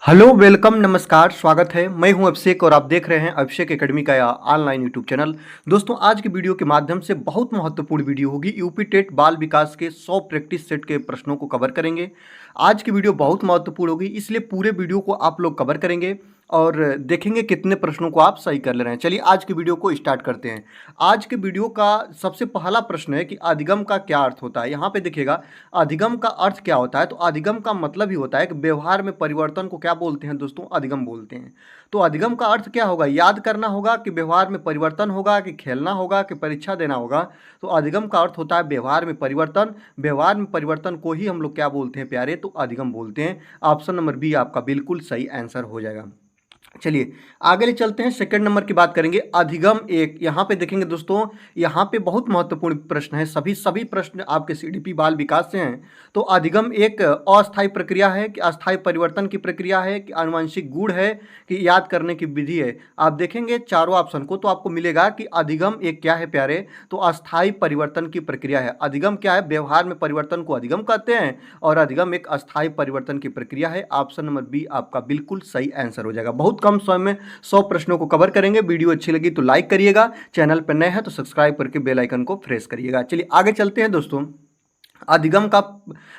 Hello welcome नमस्कार स्वागत है। मैं हूं अभिषेक और आप देख रहे हैं अभिषेक एकेडमी का यह ऑनलाइन यूट्यूब चैनल। दोस्तों आज की वीडियो के माध्यम से बहुत महत्वपूर्ण वीडियो होगी। यूपी टेट बाल विकास के 100 प्रैक्टिस सेट के प्रश्नों को कवर करेंगे। आज की वीडियो बहुत महत्वपूर्ण होगी, इसलिए पूरे वीडियो को आप लोग कवर करेंगे और देखेंगे कितने प्रश्नों को आप सही कर ले रहे हैं। चलिए आज की वीडियो को स्टार्ट करते हैं। आज के वीडियो का सबसे पहला प्रश्न है कि अधिगम का क्या अर्थ होता है। यहाँ पे देखिएगा अधिगम का अर्थ क्या होता है। तो अधिगम का मतलब ही होता है कि व्यवहार में परिवर्तन को क्या बोलते हैं दोस्तों, अधिगम बोलते हैं। तो अधिगम का अर्थ क्या होगा, याद करना होगा कि व्यवहार में परिवर्तन होगा, कि खेलना होगा, कि परीक्षा देना होगा। तो अधिगम का अर्थ होता है व्यवहार में परिवर्तन। व्यवहार में परिवर्तन को ही हम लोग क्या बोलते हैं प्यारे, तो अधिगम बोलते हैं। ऑप्शन नंबर बी आपका बिल्कुल सही आंसर हो जाएगा। चलिए आगे ले चलते हैं, सेकंड नंबर की बात करेंगे। अधिगम एक, यहाँ पे देखेंगे दोस्तों, यहाँ पे बहुत महत्वपूर्ण प्रश्न है। सभी प्रश्न आपके सीडीपी बाल विकास से हैं। तो अधिगम एक अस्थायी प्रक्रिया है कि अस्थायी परिवर्तन की प्रक्रिया है कि आनुवंशिक गुण है कि याद करने की विधि है। आप देखेंगे चारों ऑप्शन को तो आपको मिलेगा कि अधिगम एक क्या है प्यारे, तो अस्थायी परिवर्तन की प्रक्रिया है। अधिगम क्या है, व्यवहार में परिवर्तन को अधिगम कहते हैं और अधिगम एक अस्थायी परिवर्तन की प्रक्रिया है। ऑप्शन नंबर बी आपका बिल्कुल सही आंसर हो जाएगा। बहुत कम समय में 100 प्रश्नों को कवर करेंगे। वीडियो अच्छी लगी तो लाइक करिएगा, चैनल पर नए हैं तो सब्सक्राइब करके बेल आइकन को प्रेस करिएगा। चलिए आगे चलते हैं दोस्तों। अधिगम का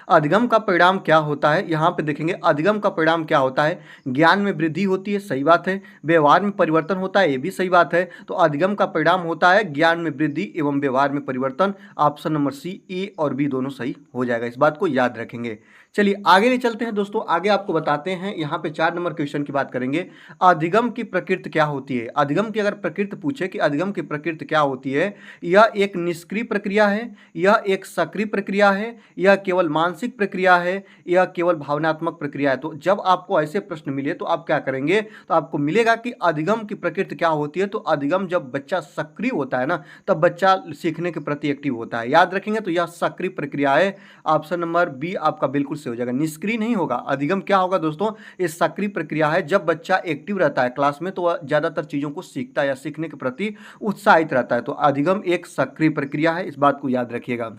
अधिगम का परिणाम क्या होता है। यहाँ पे देखेंगे अधिगम का परिणाम क्या होता है, ज्ञान में वृद्धि होती है, सही बात है। व्यवहार में परिवर्तन होता है, ये भी सही बात है। तो अधिगम का परिणाम होता है ज्ञान में वृद्धि एवं व्यवहार में परिवर्तन। ऑप्शन नंबर सी, ए और बी दोनों सही हो जाएगा, इस बात को याद रखेंगे। चलिए आगे ले चलते हैं दोस्तों। आगे आपको बताते हैं, यहाँ पे 4 नंबर क्वेश्चन की बात करेंगे। अधिगम की प्रकृति क्या होती है। अधिगम की अगर प्रकृति पूछे कि अधिगम की प्रकृति क्या होती है, यह एक निष्क्रिय प्रक्रिया है, यह एक सक्रिय प्रक्रिया है, यह केवल मानसिक प्रक्रिया है, यह केवल भावनात्मक प्रक्रिया है। तो जब आपको ऐसे प्रश्न मिले तो आप क्या करेंगे, तो आपको मिलेगा कि अधिगम की प्रकृति क्या होती है। तो अधिगम जब बच्चा सक्रिय होता है ना, तब बच्चा सीखने के प्रति एक्टिव होता है, याद रखेंगे। तो यह सक्रिय प्रक्रिया है। ऑप्शन नंबर बी आपका बिल्कुल सही हो जाएगा, निष्क्रिय नहीं होगा। अधिगम क्या होगा दोस्तों, ये सक्रिय प्रक्रिया है। जब बच्चा एक्टिव रहता है क्लास में तो वह ज्यादातर चीजों को सीखता है या सीखने के प्रति उत्साहित रहता है। तो अधिगम एक सक्रिय प्रक्रिया है, इस बात को याद रखिएगा।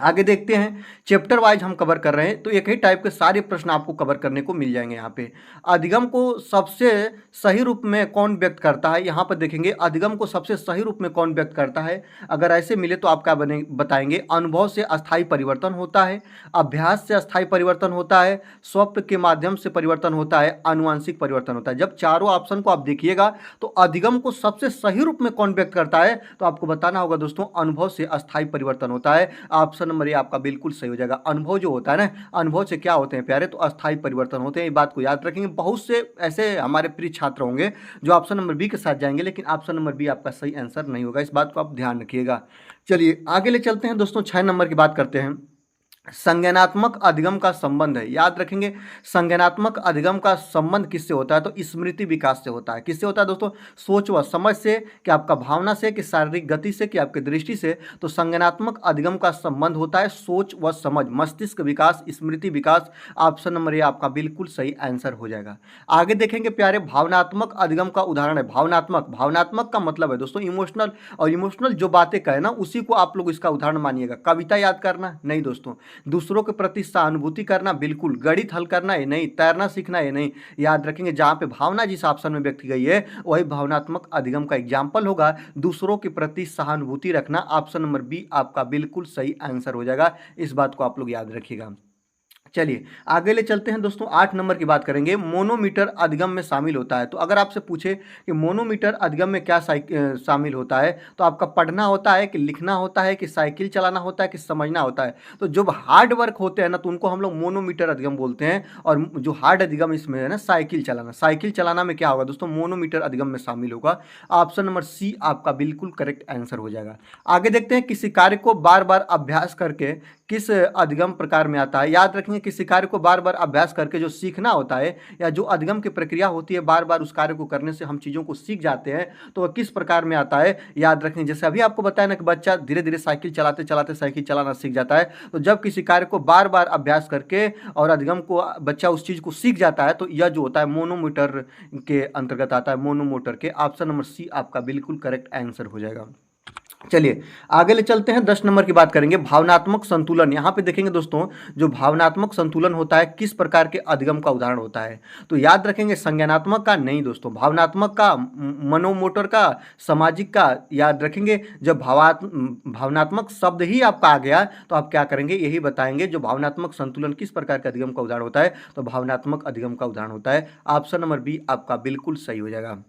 आगे देखते हैं, चैप्टर वाइज हम कवर कर रहे हैं तो एक ही टाइप के सारे प्रश्न आपको कवर करने को मिल जाएंगे। यहाँ पे अधिगम को सबसे सही रूप में कौन व्यक्त करता है, यहाँ पर देखेंगे अधिगम को सबसे सही रूप में कौन व्यक्त करता है। अगर ऐसे मिले तो आप क्या बताएंगे, अनुभव से अस्थायी परिवर्तन होता है, अभ्यास से अस्थायी परिवर्तन होता है, स्वप्न के माध्यम से परिवर्तन होता है, आनुवंशिक परिवर्तन होता है। जब चारों ऑप्शन को आप देखिएगा तो अधिगम को सबसे सही रूप में कौन व्यक्त करता है, तो आपको बताना होगा दोस्तों अनुभव से अस्थायी परिवर्तन होता है। ऑप्शन नंबर ए आपका बिल्कुल सही हो जाएगा। अनुभव जो होता है ना, अनुभव से क्या होते हैं प्यारे, तो अस्थायी परिवर्तन होते हैं, ये बात को याद रखेंगे। बहुत से ऐसे हमारे प्रिय छात्र होंगे जो ऑप्शन नंबर बी के साथ जाएंगे, लेकिन ऑप्शन नंबर बी आपका सही आंसर नहीं होगा, इस बात को आप ध्यान रखिएगा। चलिए आगे ले चलते हैं दोस्तों, 6 नंबर की बात करते हैं। संज्ञानात्मक अधिगम का संबंध है, याद रखेंगे। संज्ञानात्मक अधिगम का संबंध किससे होता है, तो स्मृति विकास से होता है। किससे होता है दोस्तों, सोच व समझ से, कि आपका भावना से, कि शारीरिक गति से, कि आपकी दृष्टि से। तो संज्ञानात्मक अधिगम का संबंध होता है सोच व समझ, मस्तिष्क विकास, स्मृति विकास। ऑप्शन नंबर ए आपका बिल्कुल सही आंसर हो जाएगा। आगे देखेंगे प्यारे, भावनात्मक अधिगम का उदाहरण है। भावनात्मक का मतलब है दोस्तों इमोशनल, और इमोशनल जो बातें कहे ना उसी को आप लोग इसका उदाहरण मानिएगा। कविता याद करना नहीं दोस्तों, दूसरों के प्रति सहानुभूति करना बिल्कुल, गणित हल करना ये नहीं, तैरना सीखना ये नहीं। याद रखेंगे जहां पे भावना जिस ऑप्शन में व्यक्त की गई है वही भावनात्मक अधिगम का एग्जाम्पल होगा। दूसरों के प्रति सहानुभूति रखना, ऑप्शन नंबर बी आपका बिल्कुल सही आंसर हो जाएगा, इस बात को आप लोग याद रखिएगा। चलिए आगे ले चलते हैं दोस्तों, 8 नंबर की बात करेंगे। मोनोमीटर अधिगम में शामिल होता है। तो अगर आपसे पूछे कि मोनोमीटर अधिगम में क्या शामिल होता है, तो आपका पढ़ना होता है, कि लिखना होता है, कि साइकिल चलाना होता है, कि समझना होता है। तो जब हार्ड वर्क होते हैं ना तो उनको हम लोग मोनोमीटर अधिगम बोलते हैं, और जो हार्ड अधिगम इसमें है ना साइकिल चलाना। साइकिल चलाना में क्या होगा दोस्तों, मोनोमीटर अधिगम में शामिल होगा। ऑप्शन नंबर सी आपका बिल्कुल करेक्ट आंसर हो जाएगा। आगे देखते हैं, किसी कार्य को बार बार अभ्यास करके किस अधिगम प्रकार में आता है। याद रखेंगे किसी कार्य को बार बार अभ्यास करके जो सीखना होता है, या जो अधिगम की प्रक्रिया होती है, बार बार उस कार्य को करने से हम चीज़ों को सीख जाते हैं, तो वह किस प्रकार में आता है। याद रखेंगे जैसे अभी आपको बताया ना कि बच्चा धीरे धीरे साइकिल चलाते चलाते साइकिल चलाना सीख जाता है। तो जब किसी कार्य को बार बार अभ्यास करके और अधिगम को बच्चा उस चीज़ को सीख जाता है, तो यह जो होता है मोनोमीटर के अंतर्गत आता है, मोनोमोटर के। ऑप्शन नंबर सी आपका बिल्कुल करेक्ट आंसर हो जाएगा। चलिए आगे ले चलते हैं। 10 नंबर की बात करेंगे, भावनात्मक संतुलन। यहाँ पे देखेंगे दोस्तों, जो भावनात्मक संतुलन होता है किस प्रकार के अधिगम का उदाहरण होता है। तो याद रखेंगे संज्ञानात्मक का नहीं दोस्तों, भावनात्मक का, मनोमोटर का, सामाजिक का याद रखेंगे। जब भावनात्मक शब्द ही आपका आ गया तो आप क्या करेंगे, यही बताएंगे जो भावनात्मक संतुलन किस प्रकार के अधिगम का उदाहरण होता है। तो भावनात्मक अधिगम का उदाहरण होता है। ऑप्शन नंबर बी आपका बिल्कुल सही हो जाएगा।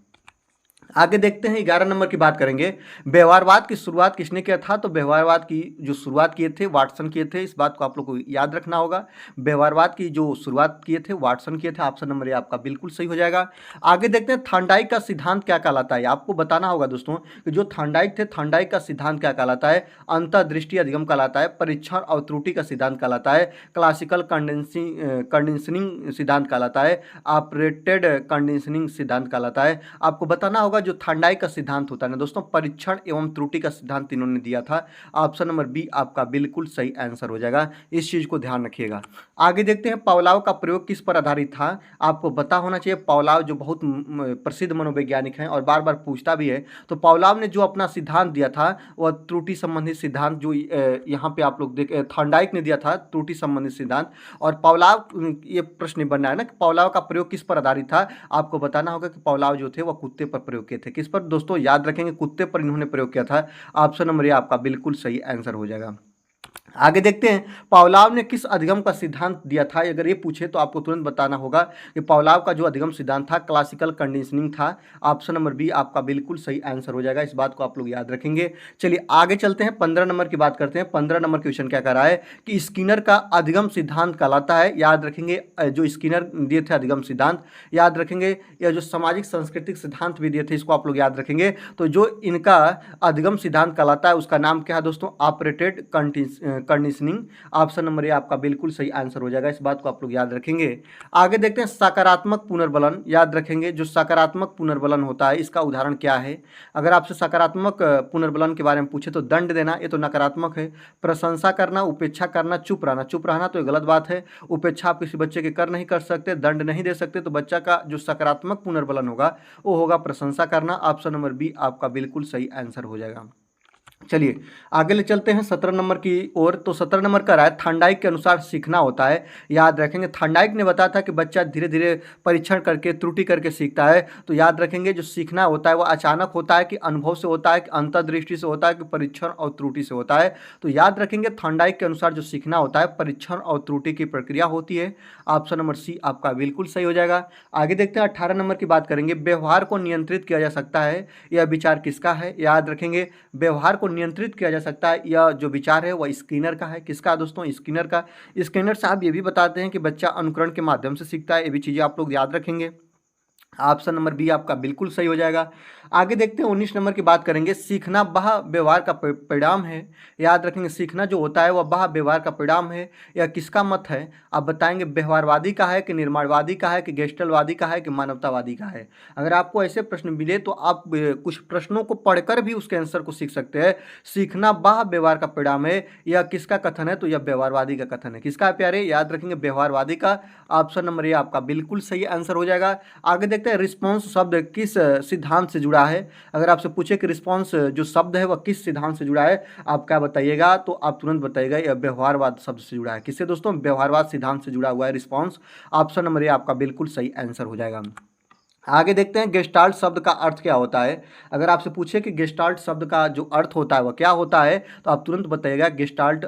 आगे देखते हैं 11 नंबर की बात करेंगे, व्यवहारवाद की शुरुआत किसने किया था। तो व्यवहारवाद की जो शुरुआत किए थे वाटसन किए थे, इस बात को आप लोग को याद रखना होगा। व्यवहारवाद की जो शुरुआत किए थे वाटसन किए थे। ऑप्शन नंबर ए आपका बिल्कुल सही हो जाएगा। आगे देखते हैं थॉर्नडाइक का सिद्धांत क्या कहलाता है। आपको बताना होगा दोस्तों कि जो थॉर्नडाइक थे, थॉर्नडाइक का सिद्धांत क्या कहलाता है। अंतर्दृष्टि अधिगम कहलाता है, परीक्षण और त्रुटि का सिद्धांत कहलाता है, क्लासिकल कंडीशनिंग सिद्धांत कहलाता है, ऑपरेटेड कंडीशनिंग सिद्धांत कहलाता है। आपको बताना होगा जो थॉर्नडाइक का सिद्धांत होता है ना दोस्तों, परीक्षण एवं त्रुटि का सिद्धांत इन्होंने दिया था। ऑप्शन नंबर बी आपका बिल्कुल सही आंसर हो जाएगा। इस चीज को ध्यान रखिएगा। आगे देखते हैं पावलोव का प्रयोग किस पर आधारित था। आपको पता होना चाहिए पावलोव जो बहुत प्रसिद्ध मनोवैज्ञानिक हैं और बार बार पूछता भी है। तो पावलोव ने जो अपना सिद्धांत दिया था वह त्रुटि संबंधित सिद्धांत, जो यहाँ पे आप लोग देख, थॉर्नडाइक ने दिया था त्रुटि संबंधित सिद्धांत। और पावलोव, ये प्रश्न बनना है ना कि पावलोव का प्रयोग किस पर आधारित था। आपको बताना होगा कि पावलोव जो थे वह कुत्ते पर प्रयोग किए थे। किस पर दोस्तों, याद रखेंगे कुत्ते पर इन्होंने प्रयोग किया था। ऑप्शन नंबर ए आपका बिल्कुल सही आंसर हो जाएगा। आगे देखते हैं पावलोव ने किस अधिगम का सिद्धांत दिया था। अगर ये पूछे तो आपको तुरंत बताना होगा कि पावलोव का जो अधिगम सिद्धांत था क्लासिकल कंडीशनिंग था। ऑप्शन नंबर बी आपका बिल्कुल सही आंसर हो जाएगा। इस बात को आप लोग याद रखेंगे। चलिए आगे चलते हैं, 15 नंबर की बात करते हैं। 15 नंबर क्वेश्चन क्या कर रहा है कि स्किनर का अधिगम सिद्धांत कहलाता है। याद रखेंगे जो स्किनर दिए थे अधिगम सिद्धांत, याद रखेंगे। या जो सामाजिक सांस्कृतिक सिद्धांत भी दिए थे, इसको आप लोग याद रखेंगे। तो जो इनका अधिगम सिद्धांत कहलाता है उसका नाम क्या है दोस्तों, operated conditioning. Option number A आपका बिल्कुल सही आंसर हो जाएगा। इस बात को आप लोग याद रखेंगे। आगे देखते हैं सकारात्मक पुनर्बलन। याद रखेंगे जो सकारात्मक पुनर्बलन होता है इसका उदाहरण क्या है। अगर आपसे सकारात्मक पुनर्बलन के बारे में पूछे तो दंड देना, ये तो नकारात्मक है। प्रशंसा करना, उपेक्षा करना, चुप रहना। चुप रहना तो ये गलत बात है। उपेक्षा आप किसी बच्चे के कर नहीं कर सकते, दंड नहीं दे सकते। तो बच्चा का जो सकारात्मक पुनर्बलन होगा वो होगा प्रशंसा करना। ऑप्शन नंबर बी आपका बिल्कुल सही आंसर हो जाएगा। चलिए आगे ले चलते हैं 17 नंबर की ओर। तो 17 नंबर का रहा है थॉर्नडाइक के अनुसार सीखना होता है। याद रखेंगे थॉर्नडाइक ने बताया था कि बच्चा धीरे धीरे परीक्षण करके त्रुटि करके सीखता है। तो याद रखेंगे जो सीखना होता है वो अचानक होता है कि अनुभव से होता है कि अंतर्दृष्टि से होता है कि परीक्षण और त्रुटि से होता है। तो याद रखेंगे थॉर्नडाइक के अनुसार जो सीखना होता है परीक्षण और त्रुटि की प्रक्रिया होती है। ऑप्शन नंबर सी आपका बिल्कुल सही हो जाएगा। आगे देखते हैं 18 नंबर की बात करेंगे, व्यवहार को नियंत्रित किया जा सकता है, यह विचार किसका है। याद रखेंगे व्यवहार को नियंत्रित किया जा सकता है, यह जो विचार है वह स्किनर का है। किसका दोस्तों, स्किनर का। स्किनर साहब ये भी बताते हैं कि बच्चा अनुकरण के माध्यम से सीखता है। ये भी चीज़ें आप लोग याद रखेंगे। ऑप्शन नंबर बी आपका बिल्कुल सही हो जाएगा। आगे देखते हैं 19 नंबर की बात करेंगे, सीखना वह व्यवहार का परिणाम है। याद रखेंगे सीखना जो होता है वह व्यवहार का परिणाम है। यह किसका मत है। आप बताएंगे व्यवहारवादी का है कि निर्माणवादी का है कि गेस्टलवादी का है कि मानवतावादी का है। अगर आपको ऐसे प्रश्न मिले तो आप कुछ प्रश्नों को पढ़कर भी उसके आंसर को सीख सकते हैं। सीखना वह व्यवहार का परिणाम है, यह किसका कथन है। तो यह व्यवहारवादी का कथन है। किसका है प्यारे, याद रखेंगे व्यवहारवादी का। ऑप्शन नंबर ए आपका बिल्कुल सही आंसर हो जाएगा। आगे देखते हैं रिस्पॉन्स शब्द किस सिद्धांत से जुड़ा है। अगर आपसे पूछे कि रिस्पॉन्स जो शब्द है वह किस सिद्धांत से जुड़ा है, आप क्या बताइएगा। तो आप तुरंत बताइएगा यह व्यवहारवाद शब्द से जुड़ा है। किससे दोस्तों, व्यवहारवाद सिद्धांत से जुड़ा हुआ है रिस्पॉन्स। ऑप्शन नंबर ए आपका बिल्कुल सही आंसर हो जाएगा। आगे देखते हैं गेस्टाल्ट शब्द का अर्थ क्या होता है। अगर आपसे पूछे कि गेस्टाल्ट शब्द का जो अर्थ होता है वह क्या होता है, तो आप तुरंत बताइएगा गेस्टाल्ट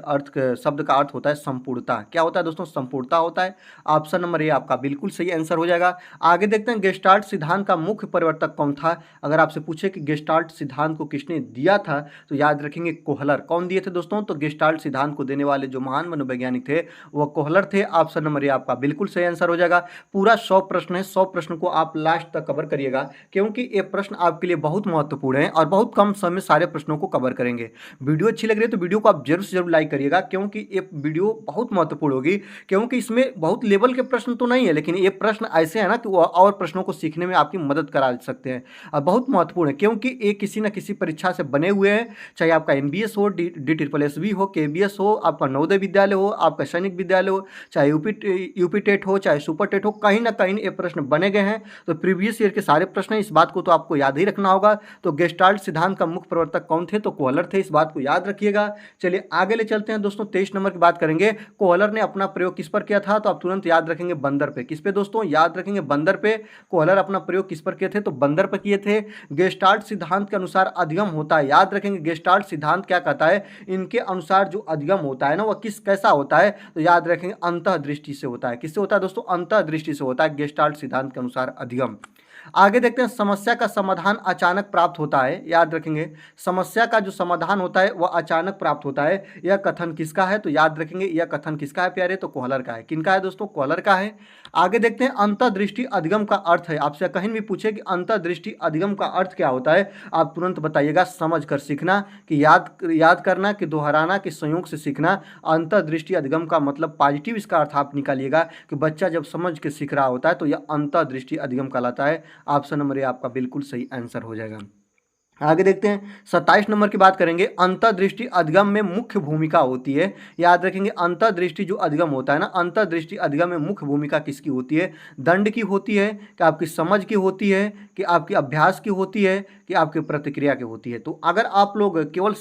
शब्द का अर्थ होता है संपूर्णता। क्या होता है दोस्तों, संपूर्णता होता है। ऑप्शन नंबर ए आपका बिल्कुल सही आंसर हो जाएगा। आगे देखते हैं गेस्टाल्ट सिद्धांत का मुख्य प्रवर्तक कौन था। अगर आपसे पूछे कि गेस्टाल्ट सिद्धांत को किसने दिया था, तो याद रखेंगे कोहलर। कौन दिए थे दोस्तों, तो गेस्टाल्ट सिद्धांत को देने वाले जो महान मनोवैज्ञानिक थे वह कोहलर थे। ऑप्शन नंबर ए आपका बिल्कुल सही आंसर हो जाएगा। पूरा 100 प्रश्न है, 100 प्रश्न को आप लास्ट तक कवर करिएगा, क्योंकि ये प्रश्न आपके लिए बहुत महत्वपूर्ण है और बहुत कम समय में सारे प्रश्नों को कवर करेंगे। वीडियो अच्छी लग रही है तो वीडियो को आप जरूर से जरूर लाइक करिएगा, क्योंकि ये वीडियो बहुत महत्वपूर्ण होगी। क्योंकि इसमें बहुत लेवल के प्रश्न तो नहीं है, लेकिन ये प्रश्न ऐसे हैं ना कि वो और प्रश्नों को सीखने में आपकी मदद करा सकते हैं और बहुत महत्वपूर्ण है, क्योंकि ये किसी न किसी परीक्षा से बने हुए हैं। चाहे आपका NBS हो, DSSS हो, KBS हो, आपका नवोदय विद्यालय हो, आपका सैनिक विद्यालय हो, चाहे यूपी टेट हो, चाहे सुपर टेट हो, कहीं ना कहीं ये प्रश्न बने गए हैं। तो प्रीवियस ईयर के सारे प्रश्न हैं, इस बात को तो आपको याद ही रखना होगा। तो गेस्टाल्ट सिद्धांत का मुख्य प्रवर्तक कौन थे? तो कोहलर थे, इस बात को याद रखिएगा। चलिए आगे ले चलते हैं दोस्तों, 23 नंबर की बात करेंगे। कोहलर ने अपना प्रयोग किस पर किया था? तो आप तुरंत याद रखेंगे बंदर पे। किस पे दोस्तों? याद रखेंगे बंदर पे। कोहलर अपना प्रयोग किस पर किए थे? तो बंदर पर किए थे। गेस्टाल्ट सिद्धांत के अनुसार अधिगम होता है, याद रखेंगे गेस्टाल्ट सिद्धांत क्या कहता है, इनके अनुसार जो अधिगम होता है ना, वह कैसा होता है? तो याद रखेंगे अंतःदृष्टि से होता है। किससे होता है दोस्तों? अंतःदृष्टि से होता है गेस्टाल्ट सिद्धांत के अनुसार अधिगम। आगे देखते हैं, समस्या का समाधान अचानक प्राप्त होता है, याद रखेंगे समस्या का जो समाधान होता है वह अचानक प्राप्त होता है। यह कथन किसका है? तो याद रखेंगे यह कथन किसका है प्यारे? तो कोहलर का है। किनका है दोस्तों? कोहलर का है। आगे देखते हैं, अंतर्दृष्टि अधिगम का अर्थ है। आपसे कहीं भी पूछे कि अंतर्दृष्टि अधिगम का अर्थ क्या होता है, आप तुरंत बताइएगा समझ कर सीखना, कि याद करना, कि दोहराना, कि संयोग से सीखना। अंतर्दृष्टि अधिगम का मतलब पॉजिटिव इसका अर्थ आप निकालिएगा कि बच्चा जब समझ के सीख रहा होता है तो यह अंतर्दृष्टि अधिगम कहलाता है। ऑप्शन नंबर ए आपका बिल्कुल सही आंसर हो जाएगा। आगे देखते हैं, 27 नंबर की बात करेंगे। अंतर्दृष्टि अधिगम में मुख्य भूमिका होती है, याद रखेंगे अंतर्दृष्टि जो अधिगम होता है ना, अंतर्दृष्टि अधिगम में मुख्य भूमिका किसकी होती है? दंड की होती है, कि आपकी समझ की होती है, कि आपकी अभ्यास की होती है, कि आपकी प्रतिक्रिया की होती है? तो अगर आप लोग केवल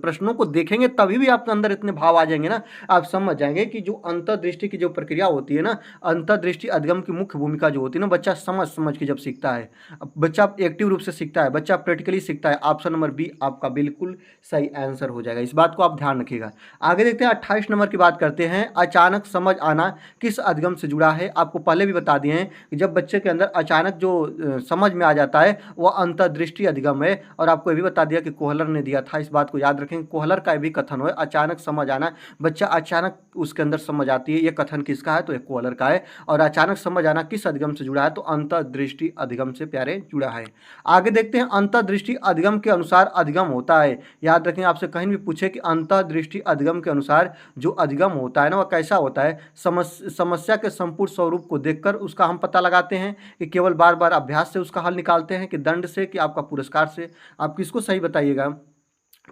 प्रश्नों को देखेंगे तभी भी आपके अंदर इतने भाव आ जाएंगे ना, आप समझ जाएंगे कि जो अंतर्दृष्टि की जो प्रक्रिया होती है ना, अंतर्दृष्टि अधिगम की मुख्य भूमिका जो होती है ना, बच्चा समझ समझ के जब सीखता है, बच्चा एक्टिव रूप से सीखता है, बच्चा प्रैक्टिकली सीखता है। ऑप्शन नंबर बी आपका बिल्कुल सही आंसर हो जाएगा, इस बात को आप ध्यान रखिएगा। आगे देखते हैं, 28 नंबर की बात करते हैं। अचानक समझ आना किस अधिगम से जुड़ा है? आपको पहले भी बता दिए हैं कि जब बच्चे के अंदर अचानक जो समझ में आ जाता है वह अंतर्दृष्टि अधिगम है। और आपको ये भी बता दिया कि कोहलर ने दिया था, इस बात को याद रखेंगे। कोहलर का भी कथन है, अचानक समझ आना, बच्चा अचानक उसके अंदर समझ आती है, ये कथन किसका है? तो ये कोहलर का है। और अचानक समझ आना किस अधिगम से जुड़ा है? तो अंतर्दृष्टि अधिगम से प्यारे जुड़ा है। आगे देखते हैं, अंतर्दृष्टि अधिगम के अनुसार अधिगम होता है, याद रखें आपसे कहीं भी पूछे कि अंतर्दृष्टि अधिगम के अनुसार जो अधिगम होता है ना, वह कैसा होता है? समस्या के संपूर्ण स्वरूप को देखकर उसका हम पता लगाते हैं, कि केवल बार बार अभ्यास से उसका हल निकालते हैं, कि दंड से, कि आपका पुरस्कार से? आप किसको सही बताइएगा?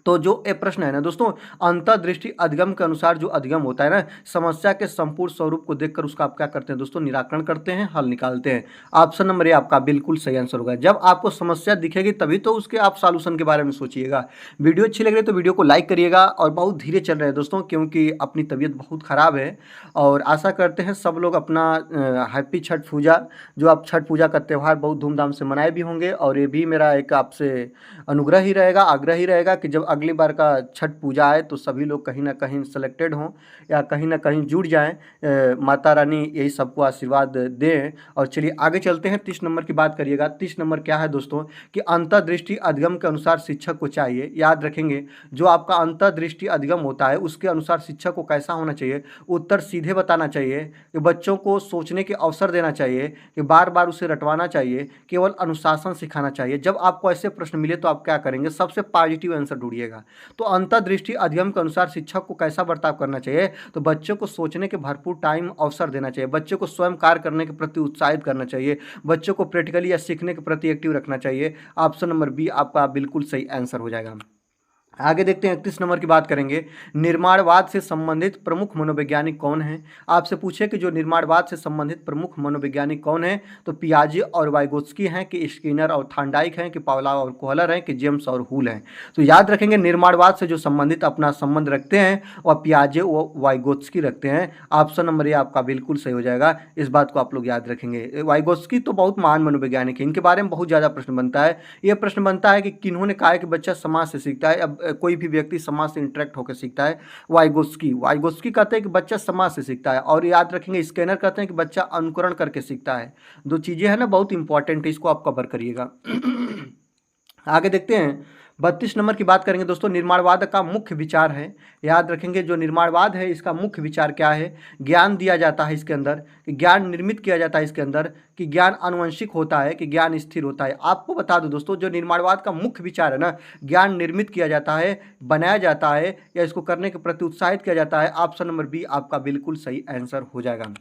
तो जो ये प्रश्न है ना दोस्तों, अंतर्दृष्टि अधिगम के अनुसार जो अधिगम होता है ना, समस्या के संपूर्ण स्वरूप को देखकर उसका आप क्या करते हैं दोस्तों? निराकरण करते हैं, हल निकालते हैं। ऑप्शन नंबर ए आपका बिल्कुल सही आंसर होगा। जब आपको समस्या दिखेगी तभी तो उसके आप सॉल्यूशन के बारे में सोचिएगा। वीडियो अच्छी लग रही है तो वीडियो को लाइक करिएगा। और बहुत धीरे चल रहे हैं दोस्तों, क्योंकि अपनी तबीयत बहुत ख़राब है। और आशा करते हैं सब लोग अपना हैप्पी छठ पूजा, जो आप छठ पूजा का त्यौहार बहुत धूमधाम से मनाए भी होंगे। और ये भी मेरा एक आपसे अनुग्रह ही रहेगा, आग्रह ही रहेगा, कि जब अगली बार का छठ पूजा आए तो सभी लोग कहीं ना कहीं सेलेक्टेड हों या कहीं ना कहीं जुड़ जाएं। माता रानी यही सबको आशीर्वाद दें। और चलिए आगे चलते हैं, 30 नंबर की बात करिएगा। 30 नंबर क्या है दोस्तों? कि अंतर्दृष्टि अधिगम के अनुसार शिक्षक को चाहिए, याद रखेंगे जो आपका अंतर्दृष्टि अधिगम होता है उसके अनुसार शिक्षक को कैसा होना चाहिए? उत्तर सीधे बताना चाहिए, कि बच्चों को सोचने के अवसर देना चाहिए, कि बार बार उसे रटवाना चाहिए, केवल अनुशासन सिखाना चाहिए। जब आपको ऐसे प्रश्न मिले तो आप क्या करेंगे? सबसे पॉजिटिव आंसर ढूंढिएगा। तो अंतर्दृष्टि अधिगम के अनुसार शिक्षक को कैसा बर्ताव करना चाहिए? तो बच्चों को सोचने के भरपूर टाइम अवसर देना चाहिए, बच्चों को स्वयं कार्य करने के प्रति उत्साहित करना चाहिए, बच्चों को प्रैक्टिकली या सीखने के प्रति एक्टिव रखना चाहिए। ऑप्शन नंबर बी आपका बिल्कुल सही आंसर हो जाएगा। आगे देखते हैं, 31 नंबर की बात करेंगे। निर्माणवाद से संबंधित प्रमुख मनोवैज्ञानिक कौन है? आपसे पूछे कि जो निर्माणवाद से संबंधित प्रमुख मनोवैज्ञानिक कौन है? तो पियाजे और वाइगोत्स्की हैं, कि स्किनर और थॉर्नडाइक हैं, कि पावलोव और कोहलर हैं, कि जेम्स और हूल हैं? तो याद रखेंगे निर्माणवाद से जो संबंधित अपना संबंध रखते हैं वह पियाजे व वाइगोत्स्की रखते हैं। ऑप्शन नंबर ए आपका बिल्कुल सही हो जाएगा, इस बात को आप लोग याद रखेंगे। वाइगोत्स्की तो बहुत महान मनोवैज्ञानिक है, इनके बारे में बहुत ज़्यादा प्रश्न बनता है। यह प्रश्न बनता है कि किन्होंने कहा है कि बच्चा समाज से सीखता है? अब कोई भी व्यक्ति समाज से इंटरेक्ट होकर सीखता है। वाइगोत्स्की कहते हैं कि बच्चा समाज से सीखता है। और याद रखेंगे स्किनर कहते हैं कि बच्चा अनुकरण करके सीखता है। दो चीजें हैं ना, बहुत इंपॉर्टेंट है, इसको आप कवर करिएगा। आगे देखते हैं, 32 नंबर की बात करेंगे दोस्तों। निर्माणवाद का मुख्य विचार है, याद रखेंगे जो निर्माणवाद है इसका मुख्य विचार क्या है? ज्ञान दिया जाता है इसके अंदर, कि ज्ञान निर्मित किया जाता है इसके अंदर, कि ज्ञान आनुवंशिक होता है, कि ज्ञान स्थिर होता है। आपको बता दो दोस्तों, जो निर्माणवाद का मुख्य विचार है ना, ज्ञान निर्मित किया जाता है, बनाया जाता है, या इसको करने के प्रति उत्साहित किया जाता है। ऑप्शन नंबर बी आपका बिल्कुल सही आंसर हो जाएगा।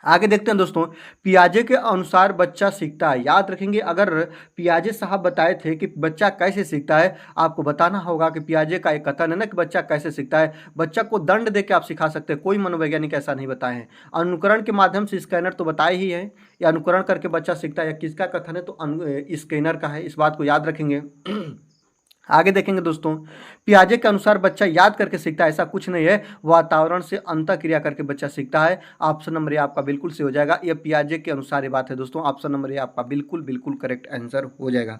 आगे देखते हैं दोस्तों, पियाजे के अनुसार बच्चा सीखता है। याद रखेंगे, अगर पियाजे साहब बताए थे कि बच्चा कैसे सीखता है, आपको बताना होगा कि पियाजे का एक कथन है ना कि बच्चा कैसे सीखता है। बच्चा को दंड दे के आप सिखा सकते हैं, कोई मनोवैज्ञानिक ऐसा नहीं बताए हैं। अनुकरण के माध्यम से स्कैनर तो बताए ही है, या अनुकरण करके बच्चा सीखता है, या किसका कथन है तो स्कैनर का है, इस बात को याद रखेंगे। आगे देखेंगे दोस्तों, पियाजे के अनुसार बच्चा याद करके सीखता है, ऐसा कुछ नहीं है, वातावरण से अंतःक्रिया करके बच्चा सीखता है। ऑप्शन नंबर ए आपका बिल्कुल सही हो जाएगा, यह पियाजे के अनुसार ये बात है दोस्तों। ऑप्शन नंबर ए आपका बिल्कुल बिल्कुल करेक्ट आंसर हो जाएगा।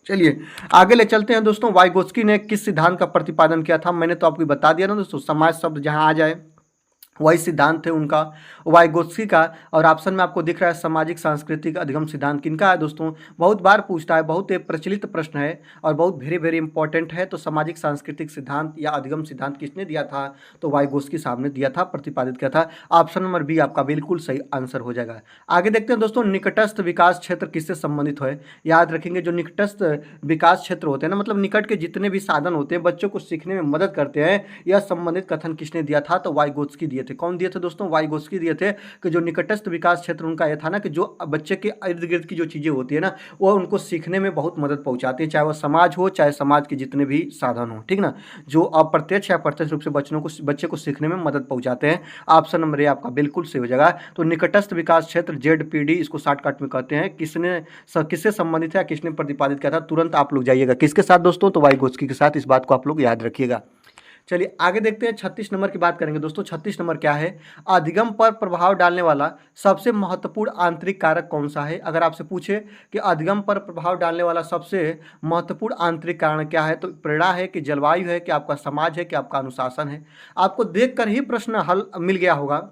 चलिए आगे ले चलते हैं दोस्तों। वाइगोत्स्की ने किस सिद्धांत का प्रतिपादन किया था? मैंने तो आपको बता दिया ना दोस्तों, समाज शब्द जहां आ जाए वही सिद्धांत थे उनका, वाइगोत्स्की का। और ऑप्शन में आपको दिख रहा है सामाजिक सांस्कृतिक अधिगम सिद्धांत किनका है दोस्तों? बहुत बार पूछता है, बहुत एक प्रचलित प्रश्न है और बहुत वेरी वेरी इंपॉर्टेंट है। तो सामाजिक सांस्कृतिक सिद्धांत या अधिगम सिद्धांत किसने दिया था? तो वाइगोत्स्की साहब ने दिया था, प्रतिपादित किया था। ऑप्शन नंबर बी आपका बिल्कुल सही आंसर हो जाएगा। आगे देखते हैं दोस्तों, निकटस्थ विकास क्षेत्र किससे संबंधित है? याद रखेंगे, जो निकटस्थ विकास क्षेत्र होते हैं ना, मतलब निकट के जितने भी साधन होते हैं बच्चों को सीखने में मदद करते हैं, यह संबंधित कथन किसने दिया था? तो वाइगोत्स्की दिए थे। कौन दिए थे दोस्तों? वाइगोत्स्की दिए थे कि जो निकटस्थ विकास क्षेत्र उनका यह था ना कि जो बच्चे के इर्द गिर्द की जो चीजें होती है ना, वो उनको सीखने में बहुत मदद पहुंचाती है, चाहे वो समाज हो चाहे समाज के जितने भी साधन हो, ठीक ना, जो अप्रत्यक्ष या प्रत्यक्ष रूप से बच्चे को सीखने में मदद पहुंचाते हैं। ऑप्शन नंबर ए आपका बिल्कुल सही हो जाएगा। तो निकटस्थ विकास क्षेत्र जेडपीडी इसको शॉर्टकट में कहते हैं, किससे संबंधित है, किसने प्रतिपादित किया था? तुरंत आप लोग जाइएगा किसके साथ दोस्तों? तो वाइगोत्स्की के साथ, इस बात को आप लोग याद रखिएगा। चलिए आगे देखते हैं, 36 नंबर की बात करेंगे दोस्तों। 36 नंबर क्या है? अधिगम पर प्रभाव डालने वाला सबसे महत्वपूर्ण आंतरिक कारक कौन सा है? अगर आपसे पूछे कि अधिगम पर प्रभाव डालने वाला सबसे महत्वपूर्ण आंतरिक कारण क्या है, तो प्रेरणा है कि जलवायु है कि आपका समाज है कि आपका अनुशासन है? आपको देखकर ही प्रश्न हल मिल गया होगा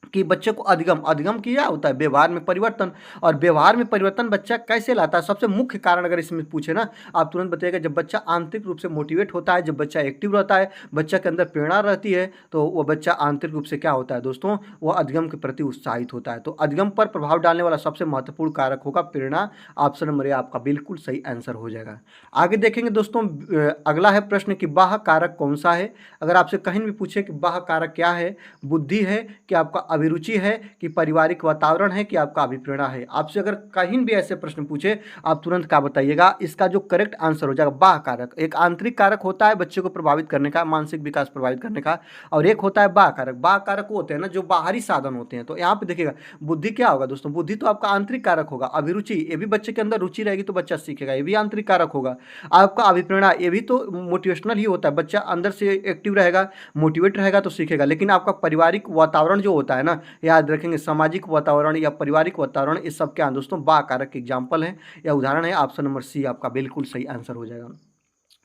कि बच्चे को अधिगम अधिगम किया होता है व्यवहार में परिवर्तन, और व्यवहार में परिवर्तन बच्चा कैसे लाता है? सबसे मुख्य कारण अगर इसमें पूछे ना, आप तुरंत बताइएगा, जब बच्चा आंतरिक रूप से मोटिवेट होता है, जब बच्चा एक्टिव रहता है, बच्चा के अंदर प्रेरणा रहती है, तो वो बच्चा आंतरिक रूप से क्या होता है दोस्तों? वो अधिगम के प्रति उत्साहित होता है। तो अधिगम पर प्रभाव डालने वाला सबसे महत्वपूर्ण कारक होगा प्रेरणा। ऑप्शन नंबर ए आपका बिल्कुल सही आंसर हो जाएगा। आगे देखेंगे दोस्तों, अगला है प्रश्न कि बाह्य कारक कौन सा है? अगर आपसे कहीं भी पूछे कि बाह्य कारक क्या है, बुद्धि है कि आपका अभिरुचि है कि पारिवारिक वातावरण है कि आपका अभिप्रेरणा है? आपसे अगर कहीं भी ऐसे प्रश्न पूछे, आप तुरंत क्या बताइएगा? इसका जो करेक्ट आंसर हो जाएगा बाह्य कारक। एक आंतरिक कारक होता है बच्चे को प्रभावित करने का, मानसिक विकास प्रभावित करने का, और एक होता है बाह्य कारक। बाह्य कारक वो होते हैं ना जो बाहरी साधन होते हैं। तो यहाँ पे देखिएगा, बुद्धि क्या होगा दोस्तों? बुद्धि तो आपका आंतरिक कारक होगा। अभिरुचि, ये भी बच्चे के अंदर रुचि रहेगी तो बच्चा सीखेगा, ये भी आंतरिक कारक होगा। आपका अभिप्रेरणा, ये भी तो मोटिवेशनल ही होता है, बच्चा अंदर से एक्टिव रहेगा, मोटिवेट रहेगा तो सीखेगा। लेकिन आपका पारिवारिक वातावरण जो होता है ना, याद रखेंगे, सामाजिक वातावरण या पारिवारिक वातावरण, इस सब क्या दोस्तों? बाह्य कारक एग्जाम्पल है या उदाहरण है। ऑप्शन नंबर सी आपका बिल्कुल सही आंसर हो जाएगा।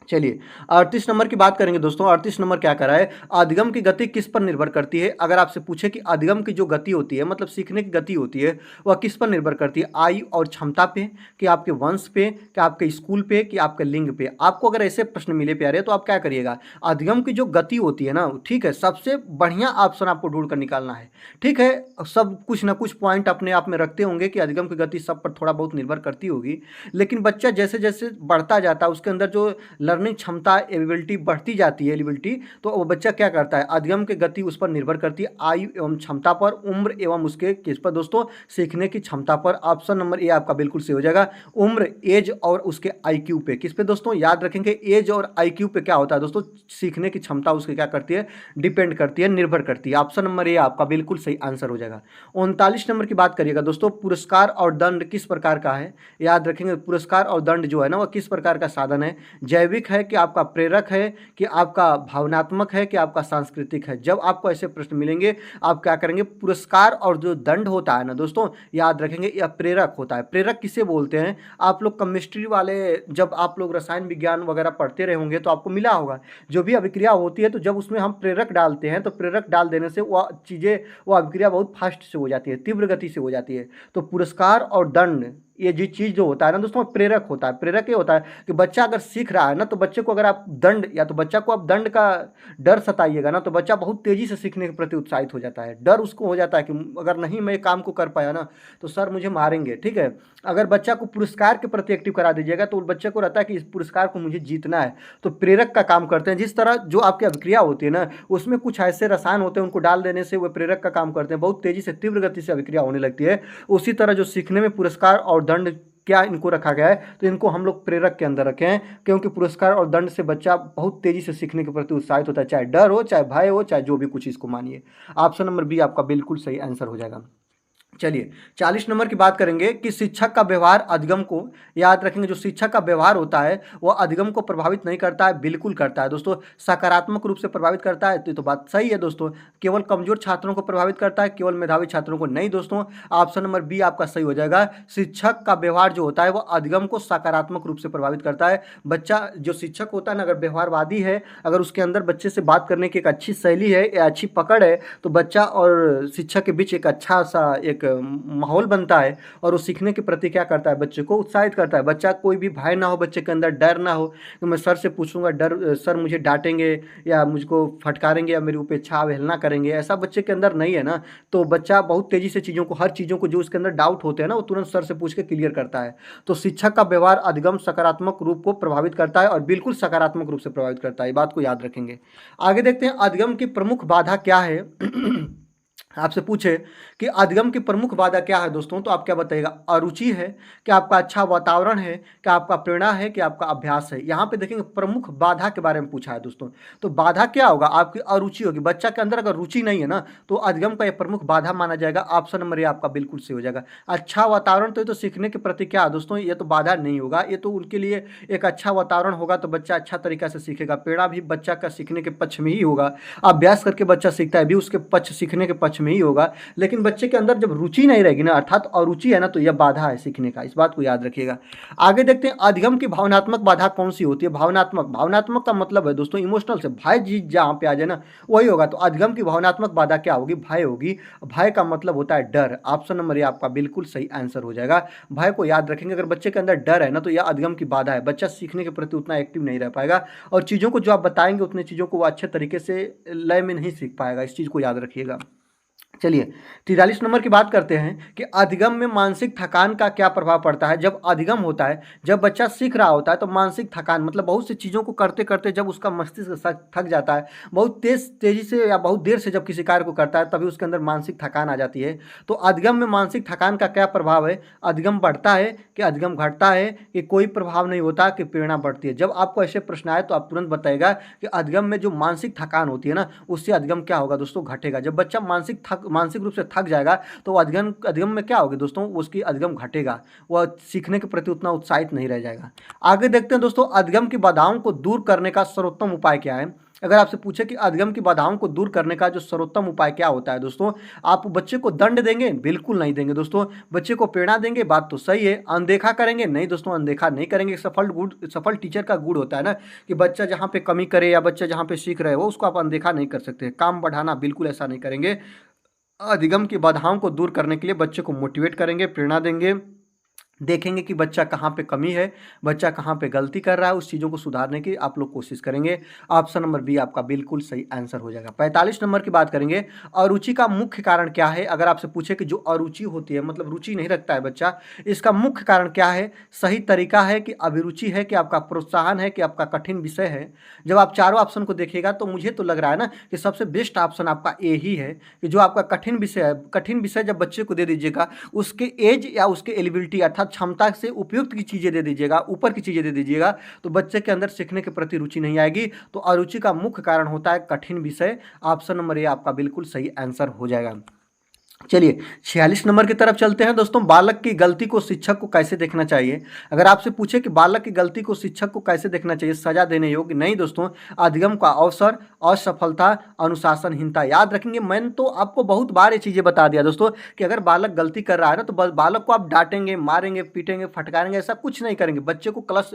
चलिए 38 नंबर की बात करेंगे दोस्तों। 38 नंबर क्या कर रहा है? अधिगम की गति किस पर निर्भर करती है? अगर आपसे पूछे कि अधिगम की जो गति होती है, मतलब सीखने की गति होती है, वह किस पर निर्भर करती है? आयु और क्षमता पे, कि आपके वंश पे, कि आपके स्कूल पे, कि आपके लिंग पे? आपको अगर ऐसे प्रश्न मिले प्यारे तो आप क्या करिएगा? अधिगम की जो गति होती है ना, ठीक है, सबसे बढ़िया ऑप्शन आपको ढूंढ कर निकालना है, ठीक है। सब कुछ ना कुछ पॉइंट अपने आप में रखते होंगे कि अधिगम की गति सब पर थोड़ा बहुत निर्भर करती होगी, लेकिन बच्चा जैसे जैसे बढ़ता जाता है उसके अंदर जो लर्निंग क्षमता एबिलिटी बढ़ती जाती है, एलिबिलिटी, तो वो बच्चा क्या करता है? अधिगम की गति उस पर निर्भर करती है आयु एवं क्षमता पर, उम्र एवं उसके किस पर दोस्तों? सीखने की क्षमता पर। ऑप्शन नंबर ए आपका बिल्कुल सही हो जाएगा। उम्र, एज और उसके आईक्यू पे। किस पे दोस्तों? याद रखेंगे, एज और आईक्यू पे क्या होता है दोस्तों? सीखने की क्षमता उसकी क्या करती है? डिपेंड करती है, निर्भर करती है। ऑप्शन नंबर ए आपका बिल्कुल सही आंसर हो जाएगा। 39 नंबर की बात करिएगा दोस्तों, पुरस्कार और दंड किस प्रकार का है? याद रखेंगे, पुरस्कार और दंड जो है ना, वह किस प्रकार का साधन है? जैविक है कि आपका प्रेरक है, कि आपका भावनात्मक है, कि आपका सांस्कृतिक है? जब आपको ऐसे प्रश्न मिलेंगे आप क्या करेंगे? पुरस्कार और जो दंड होता है ना दोस्तों, याद रखेंगे, यह प्रेरक होता है। प्रेरक किसे बोलते हैं? आप लोग केमिस्ट्री वाले, जब आप लोग रसायन विज्ञान वगैरह पढ़ते रहे होंगे तो आपको मिला होगा, जो भी अभिक्रिया होती है तो जब उसमें हम प्रेरक डालते हैं तो प्रेरक डाल देने से वह चीज़ें, वो अभिक्रिया बहुत फास्ट से हो जाती है, तीव्र गति से हो जाती है। तो पुरस्कार और दंड ये जी चीज़ जो होता है ना दोस्तों, प्रेरक होता है। प्रेरक ये होता है कि बच्चा अगर सीख रहा है ना, तो बच्चे को अगर आप दंड, या तो बच्चा को आप दंड का डर सताइएगा ना, तो बच्चा बहुत तेज़ी से सीखने के प्रति उत्साहित हो जाता है। डर उसको हो जाता है कि अगर नहीं मैं ये काम को कर पाया ना, तो सर मुझे मारेंगे, ठीक है। अगर बच्चा को पुरस्कार के प्रति एक्टिव करा दीजिएगा, तो बच्चे को रहता है कि इस पुरस्कार को मुझे जीतना है, तो प्रेरक का काम करते हैं। जिस तरह जो आपकी अभिक्रिया होती है ना, उसमें कुछ ऐसे रसायन होते हैं, उनको डाल देने से वो प्रेरक का काम करते हैं, बहुत तेज़ी से तीव्र गति से अभिक्रिया होने लगती है। उसी तरह जो सीखने में पुरस्कार और दंड क्या इनको रखा गया है, तो इनको हम लोग प्रेरक के अंदर रखे हैं, क्योंकि पुरस्कार और दंड से बच्चा बहुत तेजी से सीखने के प्रति उत्साहित होता है, चाहे डर हो, चाहे भय हो, चाहे जो भी कुछ इसको मानिए। ऑप्शन नंबर बी आपका बिल्कुल सही आंसर हो जाएगा। चलिए 40 नंबर की बात करेंगे कि शिक्षक का व्यवहार अधिगम को, याद रखेंगे जो शिक्षक का व्यवहार होता है वो अधिगम को प्रभावित नहीं करता है, बिल्कुल करता है दोस्तों, सकारात्मक रूप से प्रभावित करता है। तो ये तो बात सही है दोस्तों। केवल कमजोर छात्रों को प्रभावित करता है, केवल मेधावी छात्रों को नहीं दोस्तों। ऑप्शन नंबर बी आपका सही हो जाएगा। शिक्षक का व्यवहार जो होता है वो अधिगम को सकारात्मक रूप से प्रभावित करता है। बच्चा जो शिक्षक होता है ना, अगर व्यवहारवादी है, अगर उसके अंदर बच्चे से बात करने की एक अच्छी शैली है या अच्छी पकड़ है, तो बच्चा और शिक्षक के बीच एक अच्छा सा एक माहौल बनता है, और वो सीखने के प्रति क्या करता है, बच्चे को उत्साहित करता है। बच्चा कोई भी भय ना हो, बच्चे के अंदर डर ना हो कि मैं सर से पूछूंगा, डर सर मुझे डांटेंगे या मुझको फटकारेंगे या मेरी उपेक्षा अवहेलना करेंगे, ऐसा बच्चे के अंदर नहीं है ना। तो बच्चा बहुत तेजी से चीज़ों को, हर चीज़ों को जो उसके अंदर डाउट होते हैं ना, वो तुरंत सर से पूछ के क्लियर करता है। तो शिक्षक का व्यवहार अधिगम सकारात्मक रूप को प्रभावित करता है, और बिल्कुल सकारात्मक रूप से प्रभावित करता है, ये बात को याद रखेंगे। आगे देखते हैं अधिगम की प्रमुख बाधा क्या है। आपसे पूछे कि अधिगम की प्रमुख बाधा क्या है दोस्तों, तो आप क्या बताइएगा। अरुचि है, क्या आपका अच्छा वातावरण है, क्या आपका प्रेरणा है, क्या आपका अभ्यास है। यहाँ पे देखेंगे प्रमुख बाधा के बारे में पूछा है दोस्तों, तो बाधा क्या होगा, आपकी अरुचि होगी। बच्चा के अंदर अगर रुचि नहीं है ना, तो अधिगम का ये प्रमुख बाधा माना जाएगा। ऑप्शन नंबर ए आपका बिल्कुल सही हो जाएगा। अच्छा वातावरण, तो ये तो सीखने के प्रति क्या है दोस्तों, ये तो बाधा नहीं होगा, ये तो उनके लिए एक अच्छा वातावरण होगा तो बच्चा अच्छा तरीका से सीखेगा। प्रेरणा भी बच्चा का सीखने के पक्ष में ही होगा। अभ्यास करके बच्चा सीखता है भी उसके पक्ष, सीखने के पक्ष में ही होगा। लेकिन बच्चे के अंदर जब रुचि नहीं रहेगी ना, अर्थात अरुचि है ना, तो यह बाधा है सीखने का, इस बात को याद रखिएगा। आगे देखते हैं अधिगम की भावनात्मक बाधा कौन सी होती है। भावनात्मक, भावनात्मक का मतलब है दोस्तों इमोशनल से, भय जी जहाँ पे आ जाए ना वही होगा। तो अधिगम की भावनात्मक बाधा क्या होगी, भय होगी। भय का मतलब होता है डर। ऑप्शन नंबर ए आपका बिल्कुल सही आंसर हो जाएगा। भय को याद रखेंगे, अगर बच्चे के अंदर डर है ना, तो यह अधिगम की बाधा है। बच्चा सीखने के प्रति उतना एक्टिव नहीं रह पाएगा, और चीज़ों को जो आप बताएंगे उतनी चीज़ों को वो अच्छे तरीके से लय में नहीं सीख पाएगा, इस चीज़ को याद रखिएगा। चलिए 43 नंबर की बात करते हैं कि अधिगम में मानसिक थकान का क्या प्रभाव पड़ता है। जब अधिगम होता है, जब बच्चा सीख रहा होता है, तो मानसिक थकान मतलब बहुत सी चीज़ों को करते करते जब उसका मस्तिष्क थक जाता है, बहुत तेजी से या बहुत देर से जब किसी कार्य को करता है, तभी उसके अंदर मानसिक थकान आ जाती है। तो अधिगम में मानसिक थकान का क्या प्रभाव है, अधिगम बढ़ता है कि अधिगम घटता है, कि कोई प्रभाव नहीं होता, कि प्रेरणा बढ़ती है। जब आपको ऐसे प्रश्न आए तो आप तुरंत बताएगा कि अधिगम में जो मानसिक थकान होती है ना, उससे अधिगम क्या होगा दोस्तों, घटेगा। जब बच्चा मानसिक रूप से थक जाएगा, तो अधिगम अधिगम में क्या होगा दोस्तों, उसकी अधिगम घटेगा, वह सीखने के प्रति उतना उत्साहित नहीं रह जाएगा। आगे देखते हैं दोस्तों, अधिगम की बाधाओं को दूर करने का सर्वोत्तम उपाय क्या है। अगर आपसे पूछे कि अधिगम की बाधाओं को दूर करने का जो सर्वोत्तम उपाय क्या होता है दोस्तों, आप बच्चे को दंड देंगे, बिल्कुल नहीं देंगे दोस्तों। बच्चे को प्रेरणा देंगे, बात तो सही है। अनदेखा करेंगे, नहीं दोस्तों, अनदेखा नहीं करेंगे। सफल टीचर का गुण होता है ना, कि बच्चा जहाँ पे कमी करे या बच्चा जहाँ पे सीख रहे हो उसको आप अनदेखा नहीं कर सकते। काम बढ़ाना, बिल्कुल ऐसा नहीं करेंगे। अधिगम की बाधाओं को दूर करने के लिए बच्चे को मोटिवेट करेंगे, प्रेरणा देंगे, देखेंगे कि बच्चा कहाँ पे कमी है, बच्चा कहाँ पे गलती कर रहा है, उस चीज़ों को सुधारने की आप लोग कोशिश करेंगे। ऑप्शन नंबर बी आपका बिल्कुल सही आंसर हो जाएगा। 45 नंबर की बात करेंगे, अरुचि का मुख्य कारण क्या है। अगर आपसे पूछे कि जो अरुचि होती है, मतलब रुचि नहीं रखता है बच्चा, इसका मुख्य कारण क्या है। सही तरीका है कि अभिरुचि है, कि आपका प्रोत्साहन है, कि आपका कठिन विषय है। जब आप चारों ऑप्शन को देखिएगा तो मुझे तो लग रहा है ना कि सबसे बेस्ट ऑप्शन आपका ए ही है, कि जो आपका कठिन विषय है। कठिन विषय जब बच्चे को दे दीजिएगा, उसके एज या उसके एलिबिलिटी अर्थात क्षमता से उपयुक्त की चीज़ें दे दीजिएगा, ऊपर की चीज़ें दे दीजिएगा, तो बच्चे के अंदर सीखने के प्रति रुचि नहीं आएगी। तो अरुचि का मुख्य कारण होता है कठिन विषय। ऑप्शन नंबर ए आपका बिल्कुल सही आंसर हो जाएगा। चलिए 46 नंबर की तरफ चलते हैं दोस्तों। बालक की गलती को शिक्षक को कैसे देखना चाहिए। अगर आपसे पूछे कि बालक की गलती को शिक्षक को कैसे देखना चाहिए, सजा देने योग्य नहीं दोस्तों, अधिगम का अवसर, असफलता, अनुशासनहीनता। याद रखेंगे, मैंने तो आपको बहुत बार ये चीज़ें बता दिया दोस्तों कि अगर बालक गलती कर रहा है ना, तो बालक को आप डांटेंगे, मारेंगे, पीटेंगे, फटकारेंगे, ऐसा कुछ नहीं करेंगे। बच्चे को क्लास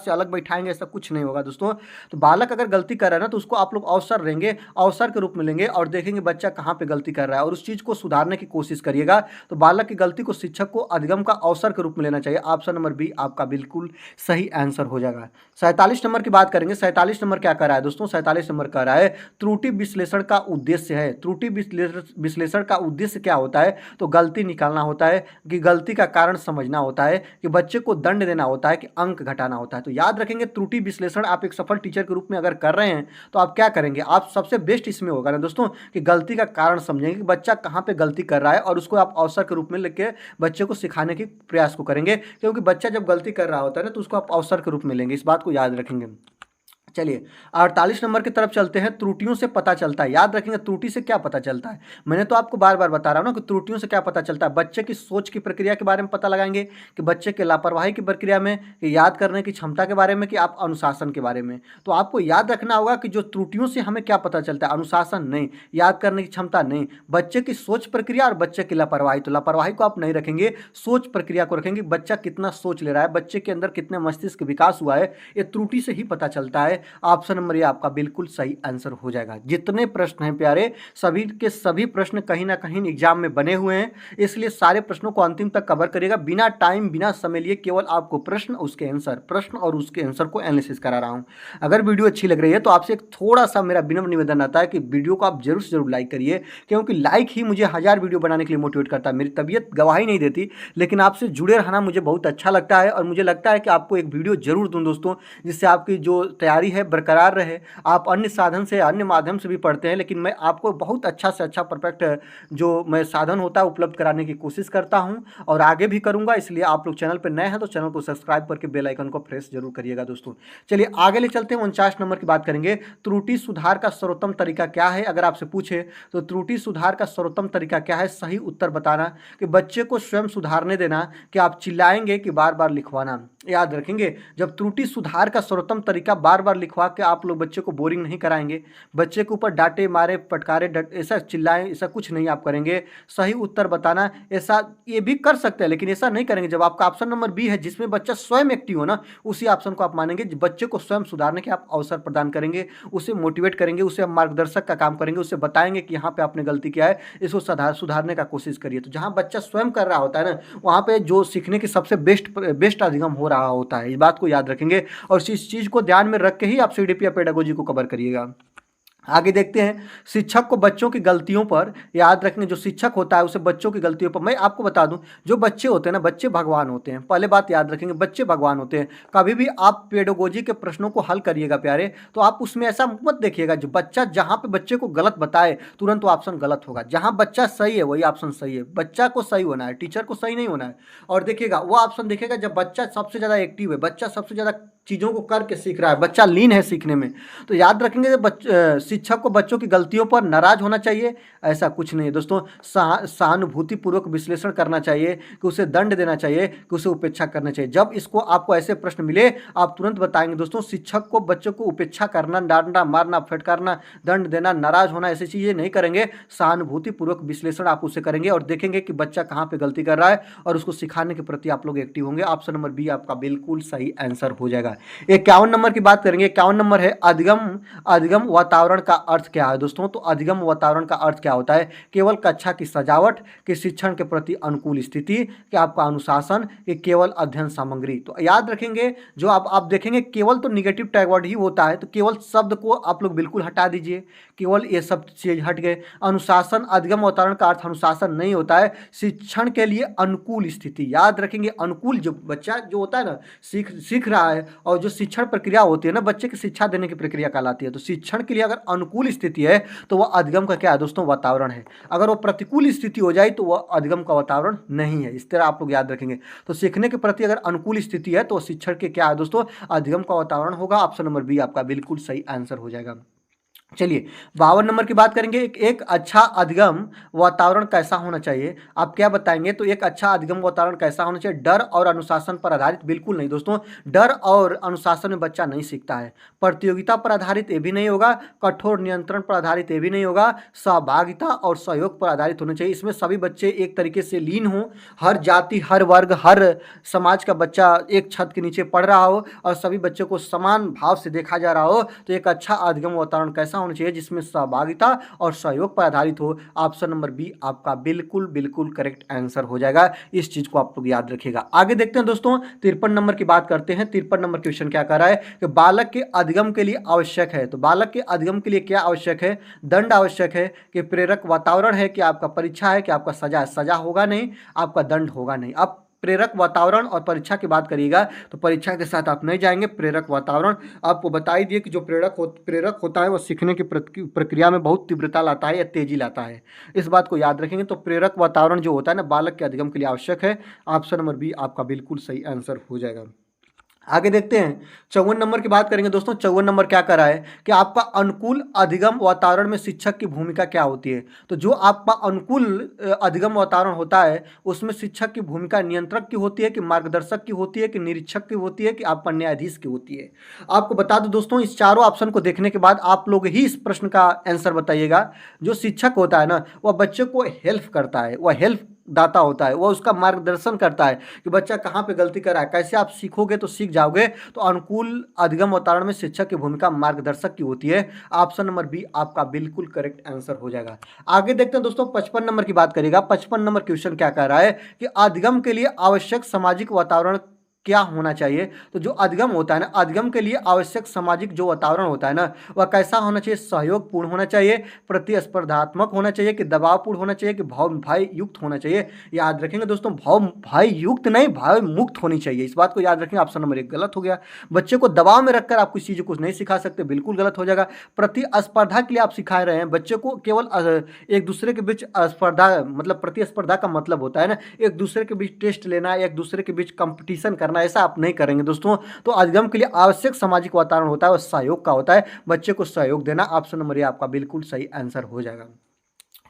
से अलग बैठाएंगे, ऐसा कुछ नहीं होगा दोस्तों। तो बालक अगर गलती कर रहा है ना, तो उसको आप लोग अवसर देंगे, अवसर के रूप में लेंगे और देखेंगे बच्चा कहाँ पर गलती कर रहा है और उस चीज़ को सुधार सुधारने की कोशिश करिएगा तो बालक की गलती को शिक्षक को अधिगम का अवसर के रूप में लेना चाहिए। ऑप्शन नंबर बी आपका बिल्कुल सही आंसर हो जाएगा। 47 नंबर की बात करेंगे। 47 नंबर क्या कर रहा है दोस्तों? 47 नंबर कह रहा है त्रुटि विश्लेषण का उद्देश्य है। त्रुटि विश्लेषण का उद्देश्य क्या होता है? तो गलती निकालना होता है, कि गलती का कारण समझना होता है, कि बच्चे को दंड देना होता है, कि अंक घटाना होता है। तो याद रखेंगे त्रुटि विश्लेषण आप एक सफल टीचर के रूप में अगर कर रहे हैं तो आप क्या करेंगे? आप सबसे बेस्ट इसमें होगा ना दोस्तों कि गलती का कारण समझेंगे कि बच्चा कहाँ पे गलती कर रहा है और उसको आप अवसर के रूप में लेके बच्चे को सिखाने की प्रयास को करेंगे, क्योंकि बच्चा जब गलती कर रहा होता है ना तो उसको आप अवसर के रूप में लेंगे। इस बात को याद रखेंगे। चलिए 48 नंबर की तरफ चलते हैं। त्रुटियों से पता चलता है। याद रखेंगे त्रुटि से क्या पता चलता है? मैंने तो आपको बार बार बता रहा हूं ना कि त्रुटियों से क्या पता चलता है। बच्चे की सोच की प्रक्रिया के बारे में पता लगाएंगे, कि बच्चे के लापरवाही की प्रक्रिया में, कि याद करने की क्षमता के बारे में, कि आप अनुशासन के बारे में। तो आपको याद रखना होगा कि जो त्रुटियों से हमें क्या पता चलता है? अनुशासन नहीं, याद करने की क्षमता नहीं, बच्चे की सोच प्रक्रिया और बच्चे की लापरवाही। तो लापरवाही को आप नहीं रखेंगे, सोच प्रक्रिया को रखेंगे। बच्चा कितना सोच ले रहा है, बच्चे के अंदर कितने मस्तिष्क विकास हुआ है, ये त्रुटि से ही पता चलता है। ऑप्शन नंबर आपका बिल्कुल सही आंसर हो जाएगा। जितने प्रश्न हैं प्यारे, सभी के सभी प्रश्न कहीं ना कहीं एग्जाम में बने हुए हैं, इसलिए सारे प्रश्नों को अंतिम तक कवर करिएगा। बिना टाइम बिना समय लिए केवल आपको प्रश्न और उसके आंसर को एनालिसिस करा रहा हूं। अगर वीडियो अच्छी लग रही है तो आपसे एक थोड़ा सा मेरा विनम्र निवेदन आता है कि वीडियो को आप जरूर से जरूर लाइक करिए, क्योंकि लाइक ही मुझे 1000 वीडियो बनाने के लिए मोटिवेट करता है। मेरी तबीयत गवाही नहीं देती, लेकिन आपसे जुड़े रहना मुझे बहुत अच्छा लगता है, और मुझे लगता है कि आपको एक वीडियो जरूर दूं दोस्तों, जिससे आपकी जो तैयारी है बरकरार रहे। आप अन्य साधन से, अन्य माध्यम से भी पढ़ते हैं, लेकिन मैं आपको बहुत अच्छा से अच्छा परफेक्ट जो मैं साधन होता है उपलब्ध कराने की कोशिश करता हूं, और आगे भी करूंगा। इसलिए आप लोग चैनल पर नए हैं तो चैनल को सब्सक्राइब करके बेल आइकन को प्रेस जरूर करिएगा दोस्तों। चलिए आगे ले चलते हैं। 49 नंबर की बात करेंगे। त्रुटि सुधार का सर्वोत्तम तरीका क्या है? अगर आपसे पूछे तो त्रुटि सुधार का सर्वोत्तम तरीका क्या है? सही उत्तर बताना, कि बच्चे को स्वयं सुधारने देना, कि आप चिल्लाएंगे, कि बार बार लिखवाना। याद रखेंगे जब त्रुटि सुधार का सर्वोत्तम तरीका बार बार लिखवा के आप लोग बच्चे को बोरिंग नहीं कराएंगे, बच्चे के ऊपर डांटे मारे फटकारे ऐसा चिल्लाएं, ऐसा कुछ नहीं आप करेंगे। सही उत्तर बताना, ऐसा ये भी कर सकते हैं, लेकिन ऐसा नहीं करेंगे। जब आपका ऑप्शन नंबर बी है जिसमें बच्चा स्वयं एक्टिव हो ना, उसी ऑप्शन को आप मानेंगे। बच्चे को स्वयं सुधारने के आप अवसर प्रदान करेंगे, उसे मोटिवेट करेंगे, उसे मार्गदर्शक का काम करेंगे, उसे बताएंगे कि यहाँ पे आपने गलती किया है, इसको सुधारने का कोशिश करिए। तो जहाँ बच्चा स्वयं कर रहा होता है ना, वहाँ पे जो सीखने की सबसे बेस्ट अधिगम हो रहा होता है। इस बात को याद रखेंगे और इस चीज को ध्यान में रख के ही आप सीडीपी या पेडागोजी को कवर करिएगा। आगे देखते हैं। शिक्षक को बच्चों की गलतियों पर, याद रखेंगे जो शिक्षक होता है उसे बच्चों की गलतियों पर, मैं आपको बता दूं जो बच्चे होते हैं ना, बच्चे भगवान होते हैं। पहले बात याद रखेंगे, बच्चे भगवान होते हैं। कभी भी आप पेडागोजी के प्रश्नों को हल करिएगा प्यारे, तो आप उसमें ऐसा मत देखिएगा जो बच्चा जहां पे बच्चे को गलत बताए तुरंत वो ऑप्शन गलत होगा। जहां बच्चा सही है वही ऑप्शन सही है। बच्चा को सही होना है, टीचर को सही नहीं होना है। और देखिएगा वो ऑप्शन देखेगा जब बच्चा सबसे ज्यादा एक्टिव है, बच्चा सबसे ज्यादा चीजों को करके सीख रहा है, बच्चा लीन है सीखने में। तो याद रखेंगे शिक्षक को बच्चों की गलतियों पर नाराज होना चाहिए, ऐसा कुछ नहीं है दोस्तों। सहानुभूतिपूर्वक विश्लेषण करना चाहिए, कि उसे दंड देना चाहिए, कि उसे उपेक्षा करना चाहिए। जब इसको आपको ऐसे प्रश्न मिले आप तुरंत बताएंगे दोस्तों, शिक्षक को बच्चों को उपेक्षा करना, डांटना, मारना, फटकारना, दंड देना, नाराज होना, ऐसी चीजें नहीं करेंगे। सहानुभूतिपूर्वक विश्लेषण आप उसे करेंगे और देखेंगे कि बच्चा कहाँ पे गलती कर रहा है, और उसको सिखाने के प्रति आप लोग एक्टिव होंगे। ऑप्शन नंबर बी आपका बिल्कुल सही आंसर हो जाएगा। 51 नंबर की बात करेंगे। 51 नंबर है अधिगम वातावरण का अर्थ क्या है दोस्तों? तो अधिगम वातावरण का अर्थ क्या होता है? केवल कक्षा की सजावट, कि शिक्षण के प्रति अनुकूल स्थिति, कि आपका अनुशासन, कि केवल अध्ययन सामग्री। तो याद रखेंगे जो आप देखेंगे केवल तो निगेटिव टैग वर्ड ही होता है, तो केवल शब्द को आप लोग बिल्कुल हटा दीजिए, केवल ये सब चीज हट गए। अनुशासन, अधिगम वातावरण का अर्थ अनुशासन नहीं होता है, शिक्षण के लिए अनुकूल स्थिति। याद रखेंगे अनुकूल, जो बच्चा जो होता है ना सीख रहा है, और जो शिक्षण प्रक्रिया होती है ना, बच्चे की शिक्षा देने की प्रक्रिया कहलाती है। तो शिक्षण के लिए अगर अनुकूल स्थिति है तो वह अधिगम का क्या है दोस्तों? वातावरण है। अगर वो प्रतिकूल स्थिति हो जाए तो वह अधिगम का वातावरण नहीं है। इस तरह आप लोग याद रखेंगे। तो सीखने के प्रति अगर अनुकूल स्थिति है तो शिक्षण के क्या है दोस्तों? अधिगम का वातावरण होगा। ऑप्शन नंबर बी आपका बिल्कुल सही आंसर हो जाएगा। चलिए 52 नंबर की बात करेंगे। एक अच्छा अधिगम वातावरण कैसा होना चाहिए? आप क्या बताएंगे? तो एक अच्छा अधिगम वातावरण कैसा होना चाहिए? डर और अनुशासन पर आधारित बिल्कुल नहीं दोस्तों। डर और अनुशासन में बच्चा नहीं सीखता है। प्रतियोगिता पर आधारित ये भी नहीं होगा, कठोर नियंत्रण पर आधारित ये भी नहीं होगा, सहभागिता और सहयोग पर आधारित होना चाहिए। इसमें सभी बच्चे एक तरीके से लीन हों, हर जाति, हर वर्ग, हर समाज का बच्चा एक छत के नीचे पढ़ रहा हो और सभी बच्चों को समान भाव से देखा जा रहा हो। तो एक अच्छा अधिगम वातावरण कैसा होना चाहिए जिसमें सहभागिता और सहयोग पर आधारित हो। ऑप्शन नंबर बी आपका बिल्कुल बिल्कुल करेक्ट आंसर हो जाएगा। इस चीज को आप लोग याद रखिएगा। आगे देखते हैं दोस्तों 53 नंबर की बात करते हैं। 53 नंबर क्वेश्चन क्या कह रहा है कि बालक के अधिगम के लिए आवश्यक है। तो बालक के अधिगम के लिए क्या आवश्यक है? दंड आवश्यक है कि प्रेरक वातावरण है कि आपका परीक्षा है कि आपका सजा? सजा होगा नहीं, आपका दंड होगा नहीं। अब प्रेरक वातावरण और परीक्षा की बात करिएगा तो परीक्षा के साथ आप नहीं जाएंगे। प्रेरक वातावरण आपको बता ही दिए कि जो प्रेरक होता है वो सीखने की प्रक्रिया में बहुत तीव्रता लाता है या तेजी लाता है। इस बात को याद रखेंगे। तो प्रेरक वातावरण जो होता है ना बालक के अधिगम के लिए आवश्यक है। ऑप्शन नंबर बी आपका बिल्कुल सही आंसर हो जाएगा। आगे देखते हैं 54 नंबर की बात करेंगे दोस्तों। 54 नंबर क्या कर रहा है कि आपका अनुकूल अधिगम वातावरण में शिक्षक की भूमिका क्या होती है? तो जो आपका अनुकूल अधिगम वातावरण होता है उसमें शिक्षक की भूमिका नियंत्रक की होती है कि मार्गदर्शक की होती है कि निरीक्षक की होती है कि आपका न्यायाधीश की होती है? आपको बता दो दोस्तों, इस चारों ऑप्शन को देखने के बाद आप लोग ही इस प्रश्न का आंसर बताइएगा। जो शिक्षक होता है ना वह बच्चे को हेल्प करता है, वह हेल्प दाता होता है, वो उसका मार्गदर्शन करता है कि बच्चा कहाँ पे गलती कर रहा है, कैसे आप सीखोगे तो सीख जाओगे। तो अनुकूल अधिगम वातावरण में शिक्षक की भूमिका मार्गदर्शक की होती है। ऑप्शन नंबर बी आपका बिल्कुल करेक्ट आंसर हो जाएगा। आगे देखते हैं दोस्तों 55 नंबर की बात करिएगा। 55 नंबर क्वेश्चन क्या कह रहा है कि अधिगम के लिए आवश्यक सामाजिक वातावरण क्या होना चाहिए? तो जो अधिगम होता है ना, अधिगम के लिए आवश्यक सामाजिक जो वातावरण होता है ना वह कैसा होना चाहिए? सहयोगपूर्ण होना चाहिए, प्रतिस्पर्धात्मक होना चाहिए कि दबावपूर्ण होना चाहिए कि भाव भय युक्त होना चाहिए? याद रखेंगे दोस्तों, भाव भय युक्त नहीं, भाव मुक्त होनी चाहिए। इस बात को याद रखेंगे। ऑप्शन नंबर 1 गलत हो गया। बच्चे को दबाव में रखकर आप किसी चीज को नहीं सिखा सकते, बिल्कुल गलत हो जाएगा। प्रतिस्पर्धा के लिए आप सिखा रहे हैं बच्चे को, केवल एक दूसरे के बीच स्पर्धा, मतलब प्रतिस्पर्धा का मतलब होता है ना एक दूसरे के बीच टेस्ट लेना, एक दूसरे के बीच कंपटीशन करना, ऐसा आप नहीं करेंगे दोस्तों। तो अधिगम के लिए आवश्यक सामाजिक वातावरण होता है वो सहयोग का होता है, बच्चे को सहयोग देना। ऑप्शन नंबर ए आपका बिल्कुल सही आंसर हो जाएगा।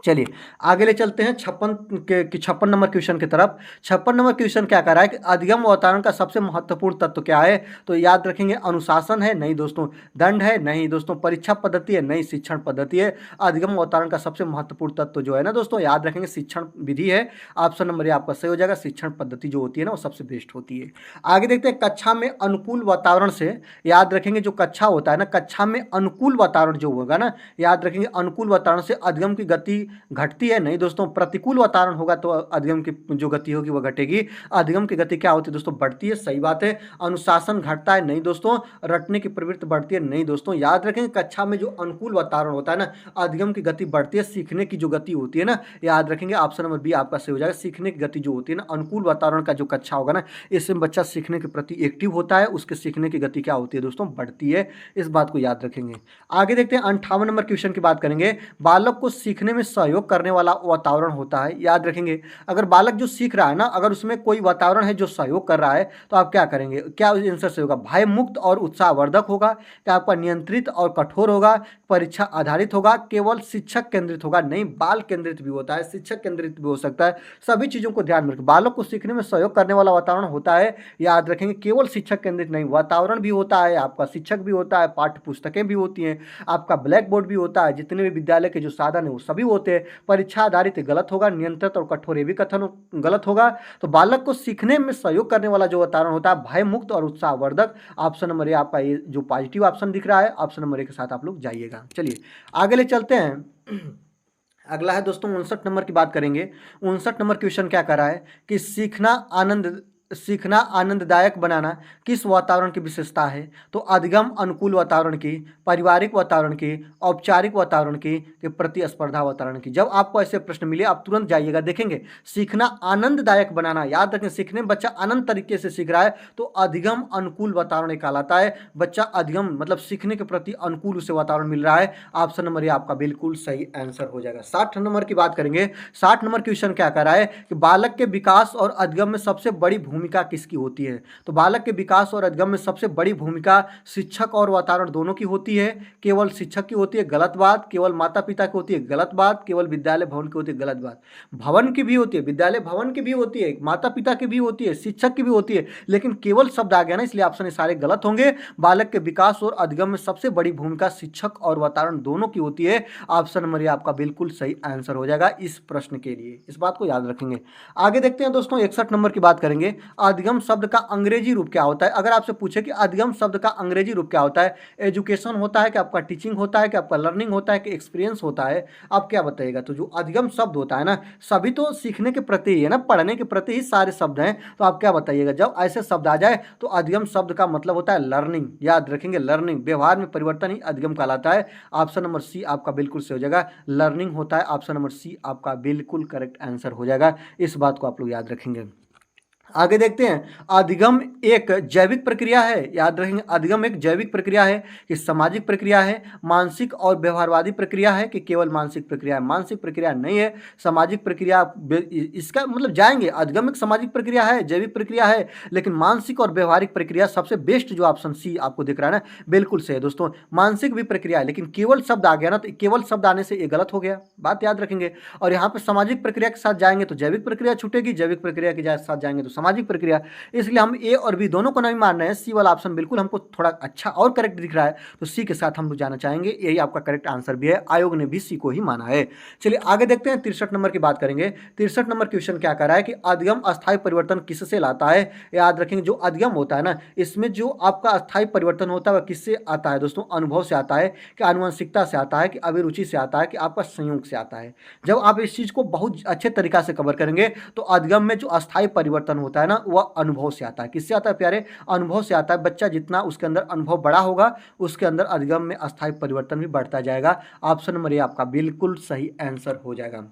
चलिए आगे ले चलते हैं 56 नंबर क्वेश्चन की तरफ। 56 नंबर क्वेश्चन क्या कर रहा है कि अधिगम वातावरण का सबसे महत्वपूर्ण तत्व क्या है? तो याद रखेंगे अनुशासन है? नहीं दोस्तों। दंड है? नहीं दोस्तों। परीक्षा पद्धति है? नहीं, शिक्षण पद्धति है। अधिगम वातावरण का सबसे महत्वपूर्ण तत्व जो है ना दोस्तों, याद रखेंगे शिक्षण विधि है। ऑप्शन नंबर ए आपका सही हो जाएगा। शिक्षण पद्धति जो होती है ना वो सबसे बेस्ट होती है। आगे देखते हैं कक्षा में अनुकूल वातावरण से, याद रखेंगे जो कक्षा होता है ना, कक्षा में अनुकूल वातावरण जो होगा ना, याद रखेंगे अनुकूल वातावरण से अधिगम की गति घटती है? नहीं दोस्तों। प्रतिकूल वातावरण होगा तो अधिगम की जो गति होगी वह घटेगी। अधिगम की गति क्या होती है दोस्तों? बढ़ती है। सही बात है। अनुशासन घटता है? नहीं दोस्तों। रटने की प्रवृत्ति बढ़ती है? नहीं दोस्तों। याद रखें कक्षा में जो अनुकूल वातावरण होता है ना अधिगम की गति बढ़ती है। सीखने की जो गति होती है ना, याद रखेंगे ऑप्शन नंबर बी आपका सही हो जाएगा। सीखने की गति जो होती है ना, अनुकूल वातावरण का जो कक्षा होगा ना इसमें बच्चा सीखने के प्रति एक्टिव होता है, उसके सीखने की गति क्या होती है दोस्तों? बढ़ती है। इस बात को याद रखेंगे। आगे देखते हैं 58 नंबर क्वेश्चन की बात करेंगे। बालक को सीखने में सहयोग करने वाला वातावरण होता है। याद रखेंगे अगर बालक जो सीख रहा है ना अगर उसमें कोई वातावरण है जो सहयोग कर रहा है तो आप क्या करेंगे? क्या आंसर से होगा? भय मुक्त और उत्साहवर्धक होगा, क्या आपका नियंत्रित और कठोर होगा, परीक्षा आधारित होगा, केवल शिक्षक केंद्रित होगा? नहीं, बाल केंद्रित भी होता है, शिक्षक केंद्रित भी हो सकता है। सभी चीजों को ध्यान में रखें। बालक को सीखने में सहयोग करने वाला वातावरण होता है। याद रखेंगे केवल शिक्षक केंद्रित नहीं, वातावरण भी होता है, आपका शिक्षक भी होता है, पाठ्य पुस्तकें भी होती हैं, आपका ब्लैक बोर्ड भी होता है, जितने भी विद्यालय के जो साधन है वो सभी होते हैं। परीक्षा आधारित गलत होगा, नियंत्रित और कठोर ये भी कथन गलत होगा। तो बालक को सीखने में सहयोग करने वाला जो वातावरण होता है भय मुक्त और उत्साहवर्धक। ऑप्शन नंबर ए आपका ये जो पॉजिटिव ऑप्शन दिख रहा है ऑप्शन नंबर ए के साथ आप लोग जाइएगा। चलिए आगे ले चलते हैं। अगला है दोस्तों 59 नंबर की बात करेंगे। 59 नंबर क्वेश्चन क्या कर रहा है कि सीखना आनंददायक बनाना किस वातावरण की विशेषता है? तो अधिगम अनुकूल वातावरण की, पारिवारिक वातावरण की, औपचारिक वातावरण की, प्रतिस्पर्धा वातावरण की? जब आपको ऐसे प्रश्न मिले आप तुरंत जाइएगा, देखेंगे सीखना आनंददायक बनाना, याद रखें सीखने में बच्चा आनंद तरीके से सीख रहा है तो अधिगम अनुकूल वातावरण कहलाता है। बच्चा अधिगम मतलब सीखने के प्रति अनुकूल उसे वातावरण मिल रहा है। ऑप्शन नंबर ए आपका बिल्कुल सही आंसर हो जाएगा। 60 नंबर की बात करेंगे। 60 नंबर क्वेश्चन क्या कर रहा है कि बालक के विकास और अधिगम में सबसे बड़ी भूमिका किसकी होती है? तो बालक के विकास और अधिगम में सबसे बड़ी भूमिका शिक्षक और वातावरण दोनों की होती है। केवल शिक्षक की होती है? गलत बात। केवल माता पिता की होती है? गलत बात। केवल विद्यालय भवन की होती है? गलत बात। भवन की भी होती है, विद्यालय भवन की भी होती है, माता पिता की भी होती है, शिक्षक की भी होती है, लेकिन केवल शब्द आ गया ना इसलिए ऑप्शन सारे गलत होंगे। बालक के विकास और अधिगम में सबसे बड़ी भूमिका शिक्षक और वातावरण दोनों की होती है। ऑप्शन नंबर ए आपका बिल्कुल सही आंसर हो जाएगा इस प्रश्न के लिए। इस बात को याद रखेंगे। आगे देखते हैं दोस्तों 61 नंबर की बात करेंगे। अधिगम शब्द का अंग्रेजी रूप क्या होता है। अगर आपसे पूछे कि अधिगम शब्द का अंग्रेजी रूप क्या होता है, एजुकेशन होता है कि आपका टीचिंग होता है कि आपका लर्निंग होता है कि एक्सपीरियंस होता है, आप क्या बताइएगा। तो जो अधिगम शब्द होता है ना, सभी तो सीखने के प्रति ही है ना, पढ़ने के प्रति ही सारे शब्द हैं, तो आप क्या बताइएगा। जब ऐसे शब्द आ जाए तो अधिगम शब्द का मतलब होता है लर्निंग, याद रखेंगे लर्निंग, व्यवहार में परिवर्तन ही अधिगम कहलाता है। ऑप्शन नंबर सी आपका बिल्कुल सही हो जाएगा, लर्निंग होता है। ऑप्शन नंबर सी आपका बिल्कुल करेक्ट आंसर हो जाएगा, इस बात को आप लोग याद रखेंगे। आगे देखते हैं, अधिगम एक जैविक प्रक्रिया है, याद रखेंगे अधिगम एक जैविक प्रक्रिया है कि सामाजिक प्रक्रिया है, मानसिक और व्यवहारवादी प्रक्रिया है कि केवल मानसिक प्रक्रिया है। मानसिक प्रक्रिया नहीं है, सामाजिक प्रक्रिया, इसका मतलब जाएंगे, अधिगम एक सामाजिक प्रक्रिया है, जैविक प्रक्रिया है, लेकिन मानसिक और व्यवहारिक प्रक्रिया सबसे बेस्ट जो ऑप्शन सी आपको दिख रहा है ना, बिल्कुल सही है दोस्तों। मानसिक भी प्रक्रिया है, लेकिन केवल शब्द आ गया ना, तो केवल शब्द आने से ये गलत हो गया, बात याद रखेंगे। और यहाँ पे सामाजिक प्रक्रिया के साथ जाएंगे तो जैविक प्रक्रिया छूटेगी, जैविक प्रक्रिया के साथ जाएंगे तो सामाजिक प्रक्रिया, इसलिए हम ए और बी दोनों को नहीं मान रहे हैं। सी वाला ऑप्शन बिल्कुल हमको थोड़ा अच्छा और करेक्ट दिख रहा है, तो सी के साथ हम लोग जाना चाहेंगे, यही आपका करेक्ट आंसर भी है, आयोग ने भी सी को ही माना है। चलिए आगे देखते हैं, 63 नंबर की बात करेंगे। 63 नंबर क्वेश्चन क्या कर रहा है कि अधिगम अस्थायी परिवर्तन किससे लाता है। याद रखेंगे जो अधिगम होता है ना, इसमें जो आपका अस्थायी परिवर्तन होता है वह किससे आता है दोस्तों, अनुभव से आता है कि आनुवंशिकता से आता है कि अभिरुचि से आता है कि आपका संयोग से आता है। जब आप इस चीज को बहुत अच्छे तरीका से कवर करेंगे तो अधिगम में जो अस्थायी परिवर्तन होता है ना, वह अनुभव से आता है। किससे आता है प्यारे, अनुभव से आता है। बच्चा जितना उसके अंदर अनुभव बड़ा होगा, उसके अंदर अधिगम में अस्थायी परिवर्तन भी बढ़ता जाएगा। ऑप्शन नंबर ए आपका बिल्कुल सही आंसर हो जाएगा।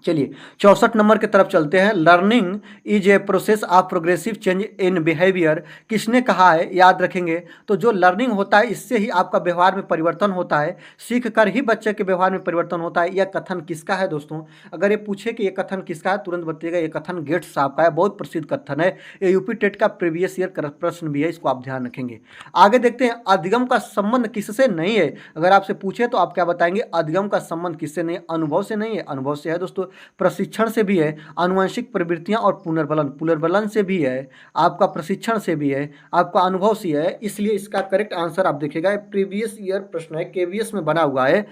चलिए 64 नंबर की तरफ चलते हैं। Learning is a process of progressive change in behaviour, किसने कहा है, याद रखेंगे। तो जो लर्निंग होता है इससे ही आपका व्यवहार में परिवर्तन होता है, सीख कर ही बच्चे के व्यवहार में परिवर्तन होता है। यह कथन किसका है दोस्तों, अगर ये पूछे कि यह कथन किसका है, तुरंत बताइएगा ये कथन गेट्स साहब का है, बहुत प्रसिद्ध कथन है, ये यूपी टेट का प्रीवियस ईयर प्रश्न भी है, इसको आप ध्यान रखेंगे। आगे देखते हैं, अधिगम का संबंध किससे नहीं है। अगर आपसे पूछे तो आप क्या बताएंगे, अधिगम का संबंध किससे नहीं है, अनुभव से नहीं है, अनुभव से है दोस्तों, प्रशिक्षण से भी है, आनुवंशिक प्रवृत्तियां और पुनर्बलन, पुनर्बलन से भी है, आपका प्रशिक्षण से भी है, आपका अनुभव से है। इसलिए इसका करेक्ट आंसर आप देखिएगा, प्रीवियस ईयर प्रश्न है, केवीएस में बना हुआ है,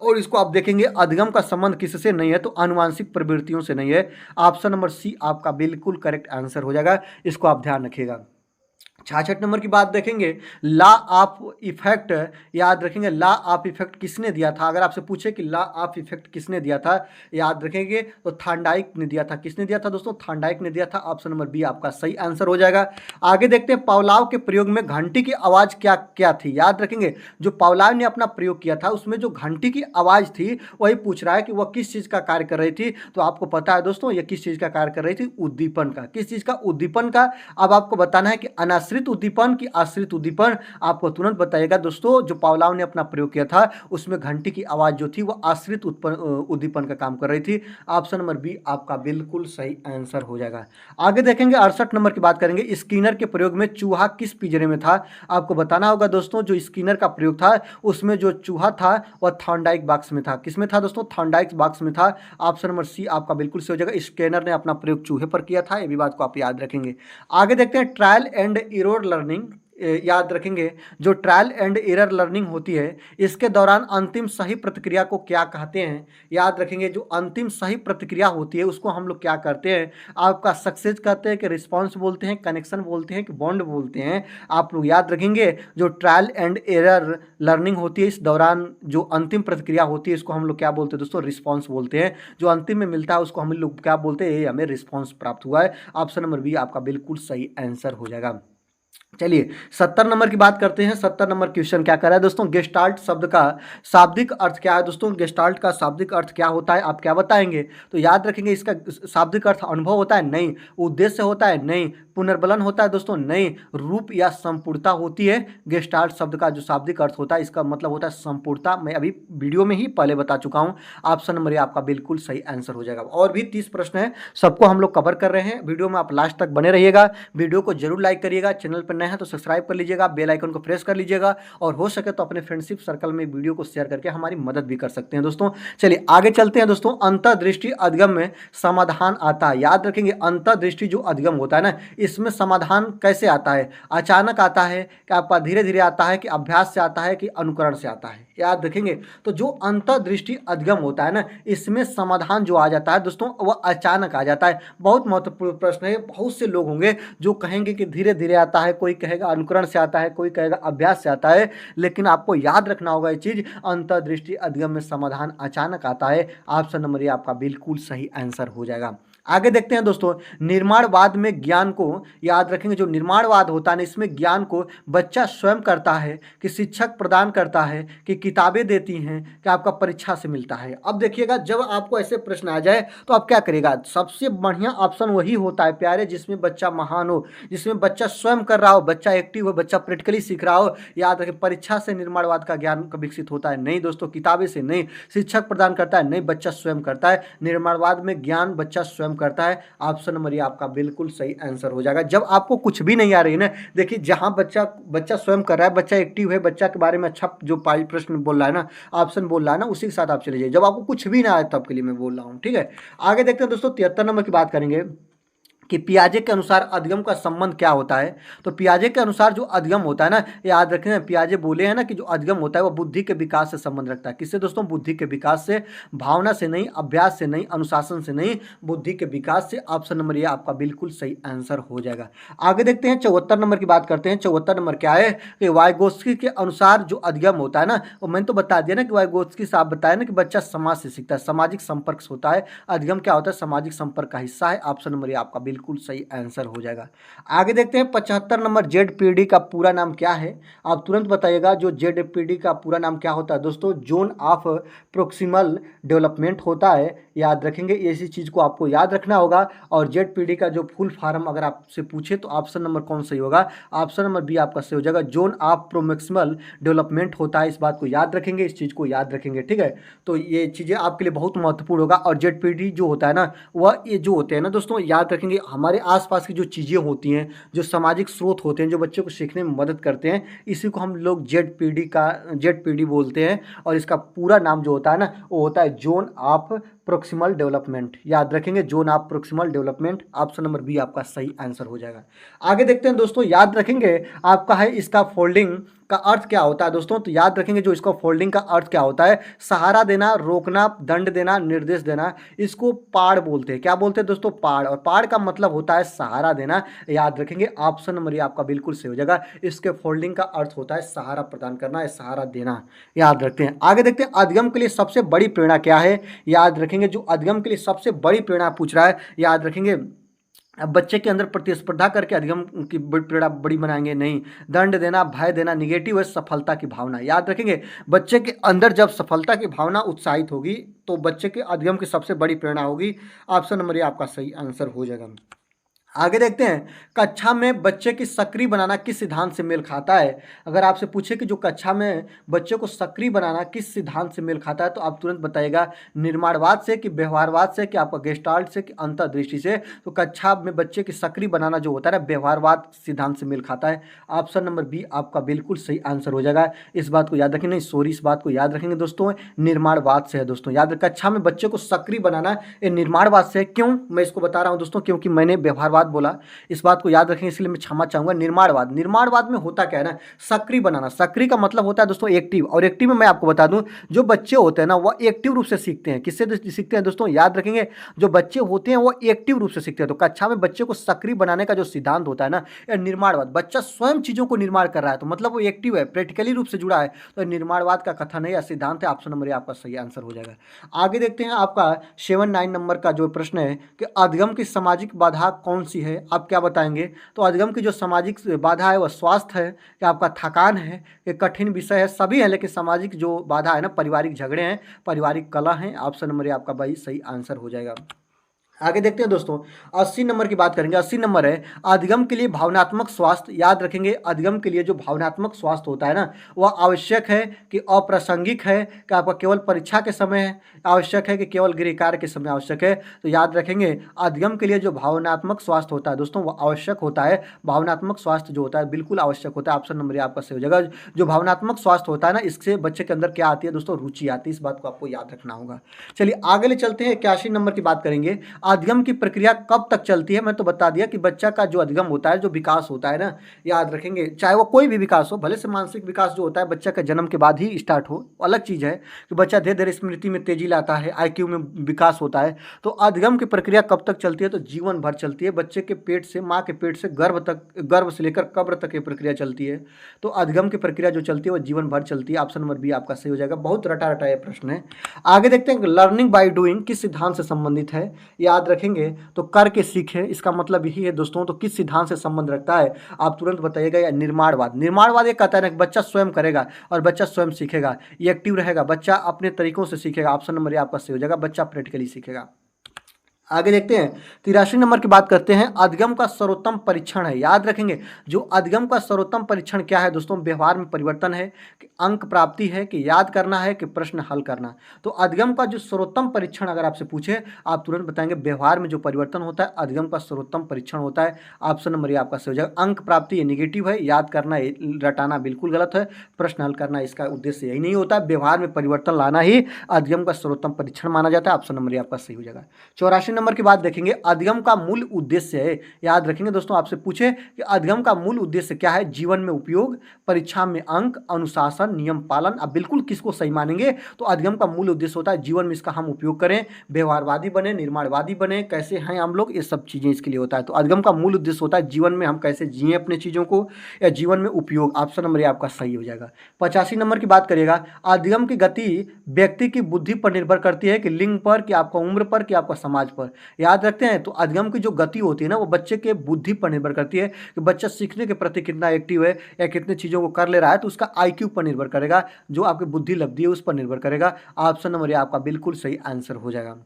और इसको आप देखेंगे अधिगम का संबंध किससे नहीं है, तो आनुवंशिक प्रवृत्तियों से नहीं है। ऑप्शन नंबर सी आपका बिल्कुल करेक्ट आंसर हो जाएगा, इसको आप ध्यान रखिएगा। 66 नंबर की बात देखेंगे, लॉ ऑफ इफेक्ट, याद रखेंगे लॉ ऑफ इफेक्ट किसने दिया था। अगर आपसे पूछे कि लॉ ऑफ इफेक्ट किसने दिया था, याद रखेंगे तो थांडाइक ने दिया था। किसने दिया था दोस्तों, थांडाइक ने दिया था। ऑप्शन नंबर बी आपका सही आंसर हो जाएगा। आगे देखते हैं, पावलाव के प्रयोग में घंटी की आवाज क्या क्या थी। याद रखेंगे जो पावलाव ने अपना प्रयोग किया था उसमें जो घंटी की आवाज थी वही पूछ रहा है कि वह किस चीज का कार्य कर रही थी। तो आपको पता है दोस्तों यह किस चीज का कार्य कर रही थी, उद्दीपन का। किस चीज का, उद्दीपन का। अब आपको बताना है कि अनाश्रित उद्दीपन की आश्रित उद्दीपन, आपको तुरंत बताइएगा दोस्तों। जो पावलाव ने अपना प्रयोग किया था उसमें घंटी की आवाज जो थी वो आश्रित उद्दीपन का काम कर रही थी। ऑप्शन नंबर बी आपका बिल्कुल सही आंसर हो जाएगा। आगे देखेंगे 68 नंबर की बात करेंगे, स्किनर के प्रयोग में चूहा किस पिंजरे में था। आपको बताना होगा दोस्तों, जो स्किनर का प्रयोग था उसमें जो चूहा था वह थॉर्नडाइक बॉक्स में था। किसमें था दोस्तों, थॉर्नडाइक बॉक्स में था। ऑप्शन नंबर सी आपका बिल्कुल सही हो जाएगा, स्किनर ने अपना प्रयोग चूहे पर किया था, ये भी बात को आप याद रखेंगे। आगे देखते हैं, ट्रायल एंड एरर लर्निंग, याद रखेंगे जो ट्रायल एंड एरर लर्निंग होती है इसके दौरान अंतिम सही प्रतिक्रिया को क्या कहते हैं। याद रखेंगे जो अंतिम सही प्रतिक्रिया होती है उसको हम लोग क्या करते हैं, आपका सक्सेस कहते हैं कि रिस्पॉन्स बोलते हैं, कनेक्शन बोलते हैं कि बॉन्ड बोलते हैं। आप लोग याद रखेंगे जो ट्रायल एंड एरर लर्निंग होती है इस दौरान जो अंतिम प्रतिक्रिया होती है इसको हम लोग क्या बोलते हैं दोस्तों, रिस्पॉन्स बोलते हैं। जो अंतिम में मिलता है उसको हम लोग क्या बोलते हैं, ये हमें रिस्पॉन्स प्राप्त हुआ है। ऑप्शन नंबर बी आपका बिल्कुल सही आंसर हो जाएगा। चलिए 70 नंबर की बात करते हैं। 70 नंबर क्वेश्चन क्या कर रहा है दोस्तों, गेस्टाल्ट शब्द का शाब्दिक अर्थ क्या है दोस्तों। गेस्टाल्ट का शाब्दिक अर्थ क्या होता है, आप क्या बताएंगे। तो याद रखेंगे इसका शाब्दिक अर्थ अनुभव होता है, नहीं। उद्देश्य होता है, नहीं। पुनर्बलन होता है दोस्तों, नहीं। रूप या संपूर्णता होती है। गेस्टाल्ट शब्द का जो शाब्दिक अर्थ होता है इसका मतलब होता है संपूर्णता। मैं अभी वीडियो में ही पहले बता चुका हूँ। ऑप्शन नंबर ए आपका बिल्कुल सही आंसर हो जाएगा। और भी 30 प्रश्न है, सबको हम लोग कवर कर रहे हैं। वीडियो में आप लास्ट तक बने रहिएगा, वीडियो को जरूर लाइक करिएगा, चैनल चैनल पर नए हैं तो सब्सक्राइब कर लीजिएगा, बेल आइकन को प्रेस कर लीजिएगा और हो सके तो अपने फ्रेंडशिप सर्कल में वीडियो को शेयर करके हमारी मदद भी कर सकते हैं दोस्तों। चलिए आगे चलते हैं दोस्तों। अंतर्दृष्टि अधिगम में समाधान आता है। याद रखेंगे अंतर्दृष्टि जो अधिगम होता है ना, इसमें समाधान कैसे आता है? अचानक आता है कि आपका धीरे धीरे आता है कि अभ्यास से आता है कि अनुकरण से आता है? याद रखेंगे। तो जो अंतर्दृष्टि अधिगम होता है ना, इसमें समाधान जो आ जाता है दोस्तों वह अचानक आ जाता है। बहुत महत्वपूर्ण प्रश्न है। बहुत से लोग होंगे जो कहेंगे कि धीरे धीरे आता है, कोई कहेगा अनुकरण से आता है, कोई कहेगा अभ्यास से आता है, लेकिन आपको याद रखना होगा ये चीज, अंतर्दृष्टि अधिगम में समाधान अचानक आता है। ऑप्शन नंबर ये आपका बिल्कुल सही आंसर हो जाएगा। आगे देखते हैं दोस्तों। निर्माणवाद में ज्ञान को, याद रखेंगे जो निर्माणवाद होता है ना, इसमें ज्ञान को बच्चा स्वयं करता है कि शिक्षक प्रदान करता है कि किताबें देती हैं कि आपका परीक्षा से मिलता है? अब देखिएगा, जब आपको ऐसे प्रश्न आ जाए तो आप क्या करेगा? सबसे बढ़िया ऑप्शन वही होता है प्यारे जिसमें बच्चा महान हो, जिसमें बच्चा स्वयं कर रहा हो, बच्चा एक्टिव हो, बच्चा प्रैक्टिकली सीख रहा हो। याद रखें, परीक्षा से निर्माणवाद का ज्ञान विकसित होता है नहीं दोस्तों, किताबें से नहीं। शिक्षक प्रदान करता है नहीं, बच्चा स्वयं करता है। निर्माणवाद में ज्ञान बच्चा स्वयं करता है। ऑप्शन नंबर ये आपका बिल्कुल सही आंसर हो जाएगा। जब आपको कुछ भी नहीं आ रही है ना, देखिए जहां बच्चा स्वयं कर रहा है, बच्चा एक्टिव है, बच्चा के बारे में अच्छा जो प्रश्न बोल रहा है ना, ऑप्शन बोल रहा है ना, उसी के साथ आप चले जाइए। जब आपको कुछ भी ना आए तब के लिए मैं बोल रहा हूं, ठीक है। आगे देखते हैं दोस्तों, 73 नंबर की बात करेंगे कि पियाजे के अनुसार अधिगम का संबंध क्या होता है। तो पियाजे के अनुसार जो अधिगम होता है ना, याद रखें पियाजे बोले हैं ना कि जो अधिगम होता है वो बुद्धि के विकास से संबंध रखता है। किससे दोस्तों? बुद्धि के विकास से, भावना से नहीं, अभ्यास से नहीं, अनुशासन से नहीं, बुद्धि के विकास से। ऑप्शन नंबर ये आपका बिल्कुल सही आंसर हो जाएगा। आगे देखते हैं 74 नंबर की बात करते हैं। 74 नंबर क्या है कि वाइगोत्स्की के अनुसार जो अधिगम होता है ना, वो मैंने तो बता दिया ना कि वाइगोत्स्की से आप बताया ना कि बच्चा समाज से सीखता है, सामाजिक संपर्क से होता है। अधिगम क्या होता है? सामाजिक संपर्क का हिस्सा है। ऑप्शन नंबर ये आपका बिल्कुल सही आंसर हो जाएगा। आगे देखते हैं 75 नंबर, जेडपीडी का पूरा नाम क्या है? आप तुरंत बताइएगा। जो जेडपीडी का पूरा नाम क्या होता है दोस्तों? जोन ऑफ प्रोक्सिमल डेवलपमेंट होता है। याद रखेंगे, इसी चीज को आपको याद रखना होगा। और जेडपीडी का जो फुल फॉर्म अगर आपसे पूछे तो ऑप्शन नंबर कौन सही होगा? ऑप्शन नंबर बी आपका सही हो जाएगा। जोन ऑफ प्रोक्सिमल डेवलपमेंट होता है। इस बात को याद रखेंगे, इस चीज को याद रखेंगे, ठीक है। तो ये चीजें आपके लिए बहुत महत्वपूर्ण होगा। और जेडपीडी जो होता है ना, वह ये जो होते हैं ना दोस्तों, याद रखेंगे हमारे आसपास की जो चीज़ें होती हैं, जो सामाजिक स्रोत होते हैं, जो बच्चों को सीखने में मदद करते हैं, इसी को हम लोग जेडपीडी बोलते हैं। और इसका पूरा नाम जो होता है ना, वो होता है जोन ऑफ प्रोक्सिमल डेवलपमेंट। याद रखेंगे, zone of proximal development. Option number B आपका सही आंसर हो जाएगा। आगे देखते हैं दोस्तों, याद रखेंगे आपका है इसका फोल्डिंग का अर्थ क्या होता है दोस्तों? तो याद रखेंगे जो इसका फोल्डिंग का अर्थ क्या होता है? सहारा देना, रोकना, दंड देना, निर्देश देना। इसको पाड़ बोलते हैं। क्या बोलते हैं दोस्तों? पाड़। और पाड़ का मतलब होता है सहारा देना। याद रखेंगे, ऑप्शन नंबर ये आपका बिल्कुल सही हो जाएगा। इसके फोल्डिंग का अर्थ होता है सहारा प्रदान करना या सहारा देना। याद रखते हैं। आगे देखते हैं, अधिगम के लिए सबसे बड़ी प्रेरणा क्या है? याद रखेंगे, जो अधिगम के लिए सबसे बड़ी प्रेरणा पूछ रहा है, याद रखेंगे अब बच्चे के अंदर प्रतिस्पर्धा करके अधिगम की प्रेरणा बड़ी बनाएंगे नहीं। दंड देना, भय देना, निगेटिव है सफलता की भावना। याद रखेंगे, बच्चे के अंदर जब सफलता की भावना उत्साहित होगी तो बच्चे के अधिगम की सबसे बड़ी प्रेरणा होगी। ऑप्शन नंबर ये आपका सही आंसर हो जाएगा। आगे देखते हैं, कक्षा में बच्चे की सक्रिय बनाना किस सिद्धांत से मेल खाता है? अगर आपसे पूछे कि जो कक्षा में बच्चे को सक्रिय बनाना किस सिद्धांत से मेल खाता है तो आप तुरंत बताइएगा, निर्माणवाद से कि व्यवहारवाद से कि आपका गेस्टाल्ट से कि अंतर्दृष्टि से? तो कक्षा में बच्चे की सक्रिय बनाना जो होता है ना, व्यवहारवाद सिद्धांत से मेल खाता है। ऑप्शन नंबर बी आपका बिल्कुल सही आंसर हो जाएगा। इस बात को याद रखेंगे, नहीं सॉरी, इस बात को याद रखेंगे दोस्तों, निर्माणवाद से है दोस्तों। याद रखें, कक्षा में बच्चे को सक्रिय बनाना ये निर्माणवाद से है। क्यों मैं इसको बता रहा हूँ दोस्तों? क्योंकि मैंने व्यवहारवाद बोला, इस बात को याद रखें, इसलिए मैं क्षमा चाहूंगा। निर्माणवाद में होता क्या है ना, सक्रिय बनाना। सक्रिय का मतलब होता है दोस्तों एक्टिव। और एक्टिव में मैं आपको बता दूं, जो बच्चे होते हैं ना वह एक्टिव रूप से सीखते हैं। किससे सीखते हैं दोस्तों? याद रखेंगे, जो बच्चे होते हैं वो एक्टिव रूप से सीखते हैं। तो कक्षा में बच्चे को सक्रिय बनाने का जो सिद्धांत होता है ना, यह निर्माणवाद। बच्चा स्वयं चीजों को निर्माण कर रहा है तो मतलब वो एक्टिव है, प्रैक्टिकली रूप से जुड़ा है, तो निर्माणवाद का कथन है या सिद्धांत है। ऑप्शन नंबर आपका सही आंसर हो जाएगा। आगे देखते हैं, आपका 79 नंबर का जो प्रश्न है कि अधिगम की सामाजिक बाधा कौन सी है? आप क्या बताएंगे? तो अधिगम की जो सामाजिक बाधा है वह स्वास्थ्य है, कि आपका थकान है, कि कठिन विषय है, सभी है। लेकिन सामाजिक जो बाधा है ना, पारिवारिक झगड़े हैं, पारिवारिक कलह हैं। ऑप्शन नंबर आपका भाई सही आंसर हो जाएगा। आगे देखते हैं दोस्तों, 80 नंबर की बात करेंगे। 80 नंबर है अधिगम के लिए भावनात्मक स्वास्थ्य। याद रखेंगे अधिगम के लिए जो भावनात्मक स्वास्थ्य होता है ना, वह आवश्यक है कि अप्रासंगिक है, कि आपका केवल परीक्षा के समय है आवश्यक है, कि केवल गृह कार्य के समय आवश्यक है। तो याद रखेंगे अधिगम के लिए जो भावनात्मक स्वास्थ्य होता है दोस्तों, वह आवश्यक होता है। भावनात्मक स्वास्थ्य जो होता है बिल्कुल आवश्यक होता है। ऑप्शन नंबर ये आपका सही हो जाएगा। जो भावनात्मक स्वास्थ्य होता है ना, इससे बच्चे के अंदर क्या आती है दोस्तों, रुचि आती है। इस बात को आपको याद रखना होगा। चलिए आगे ले चलते हैं, 81 नंबर की बात करेंगे। अधिगम की प्रक्रिया कब तक चलती है? मैं तो बता दिया कि बच्चा का जो अधिगम होता है, जो विकास होता है ना, याद रखेंगे चाहे वो कोई भी विकास हो, भले से मानसिक विकास जो होता है बच्चा का जन्म के बाद ही स्टार्ट हो, अलग चीज़ है कि बच्चा धीरे धीरे स्मृति में तेजी लाता है, आईक्यू में विकास होता है। तो अधिगम की प्रक्रिया कब तक चलती है? तो जीवन भर चलती है। बच्चे के पेट से, माँ के पेट से गर्भ तक, गर्भ से लेकर कब्र तक ये प्रक्रिया चलती है। तो अधिगम की प्रक्रिया जो चलती है वो जीवन भर चलती है। ऑप्शन नंबर बी आपका सही हो जाएगा। बहुत रटा रटा ये प्रश्न है। आगे देखते हैं लर्निंग बाय डूइंग किस सिद्धांत से संबंधित है। याद रखेंगे तो करके सीखे, इसका मतलब यही है दोस्तों। तो किस सिद्धांत से संबंध रखता है आप तुरंत बताइएगा। या निर्माणवाद। निर्माणवाद ये कहता है ना कि बच्चा स्वयं करेगा और बच्चा स्वयं सीखेगा, ये एक्टिव रहेगा, बच्चा अपने तरीकों से सीखेगा। ऑप्शन नंबर ये आपका सही हो जाएगा, बच्चा प्रैक्टिकली सीखेगा। आगे देखते हैं 83 नंबर की बात करते हैं। अधिगम का सर्वोत्तम परीक्षण है। याद रखेंगे जो अधिगम का सर्वोत्तम परीक्षण क्या है दोस्तों, व्यवहार में परिवर्तन है, कि अंक प्राप्ति है, कि याद करना है, कि प्रश्न हल करना। तो अधिगम का जो सर्वोत्तम परीक्षण अगर आपसे पूछे, आप तुरंत बताएंगे व्यवहार में जो परिवर्तन होता है अधिगम का सर्वोत्तम परीक्षण होता है। ऑप्शन नंबर ये आपका सही हो जाएगा। अंक प्राप्ति ये निगेटिव है, याद करना रटाना बिल्कुल गलत है, प्रश्न हल करना इसका उद्देश्य यही नहीं होता है। व्यवहार में परिवर्तन लाना ही अधिगम का सर्वोत्तम परीक्षण माना जाता है। ऑप्शन नंबर ये आपका सही हो जाएगा। 84 नंबर की बात देखेंगे। अधिगम का मूल उद्देश्य है। याद रखेंगे दोस्तों, आपसे पूछे कि अधिगम का मूल उद्देश्य क्या है? जीवन में उपयोग, परीक्षा में अंक, अनुशासन, नियम पालन। अब बिल्कुल किसको सही मानेंगे? तो अधिगम का मूल उद्देश्य होता है जीवन में इसका हम उपयोग करें, व्यवहारवादी बने, निर्माणवादी बने, कैसे हैं हम लोग, ये सब चीजें इसके लिए होता है। तो अधिगम का मूल उद्देश्य होता है जीवन में हम कैसे जिए अपने चीजों को, या जीवन में उपयोग। ऑप्शन नंबर ये आपका सही हो जाएगा। 85 नंबर की बात करिएगा। अधिगम की गति व्यक्ति की बुद्धि पर निर्भर करती है, कि लिंग पर, कि आपका उम्र पर, कि आपका समाज पर। याद रखते हैं तो अधिगम की जो गति होती है ना, वो बच्चे के बुद्धि पर निर्भर करती है, कि बच्चा सीखने के प्रति कितना एक्टिव है या कितने चीज़ों को कर ले रहा है। तो उसका आईक्यू पर निर्भर करेगा, जो आपकी बुद्धि लब्धि है उस पर निर्भर करेगा। ऑप्शन नंबर ये आपका बिल्कुल सही आंसर हो जाएगा।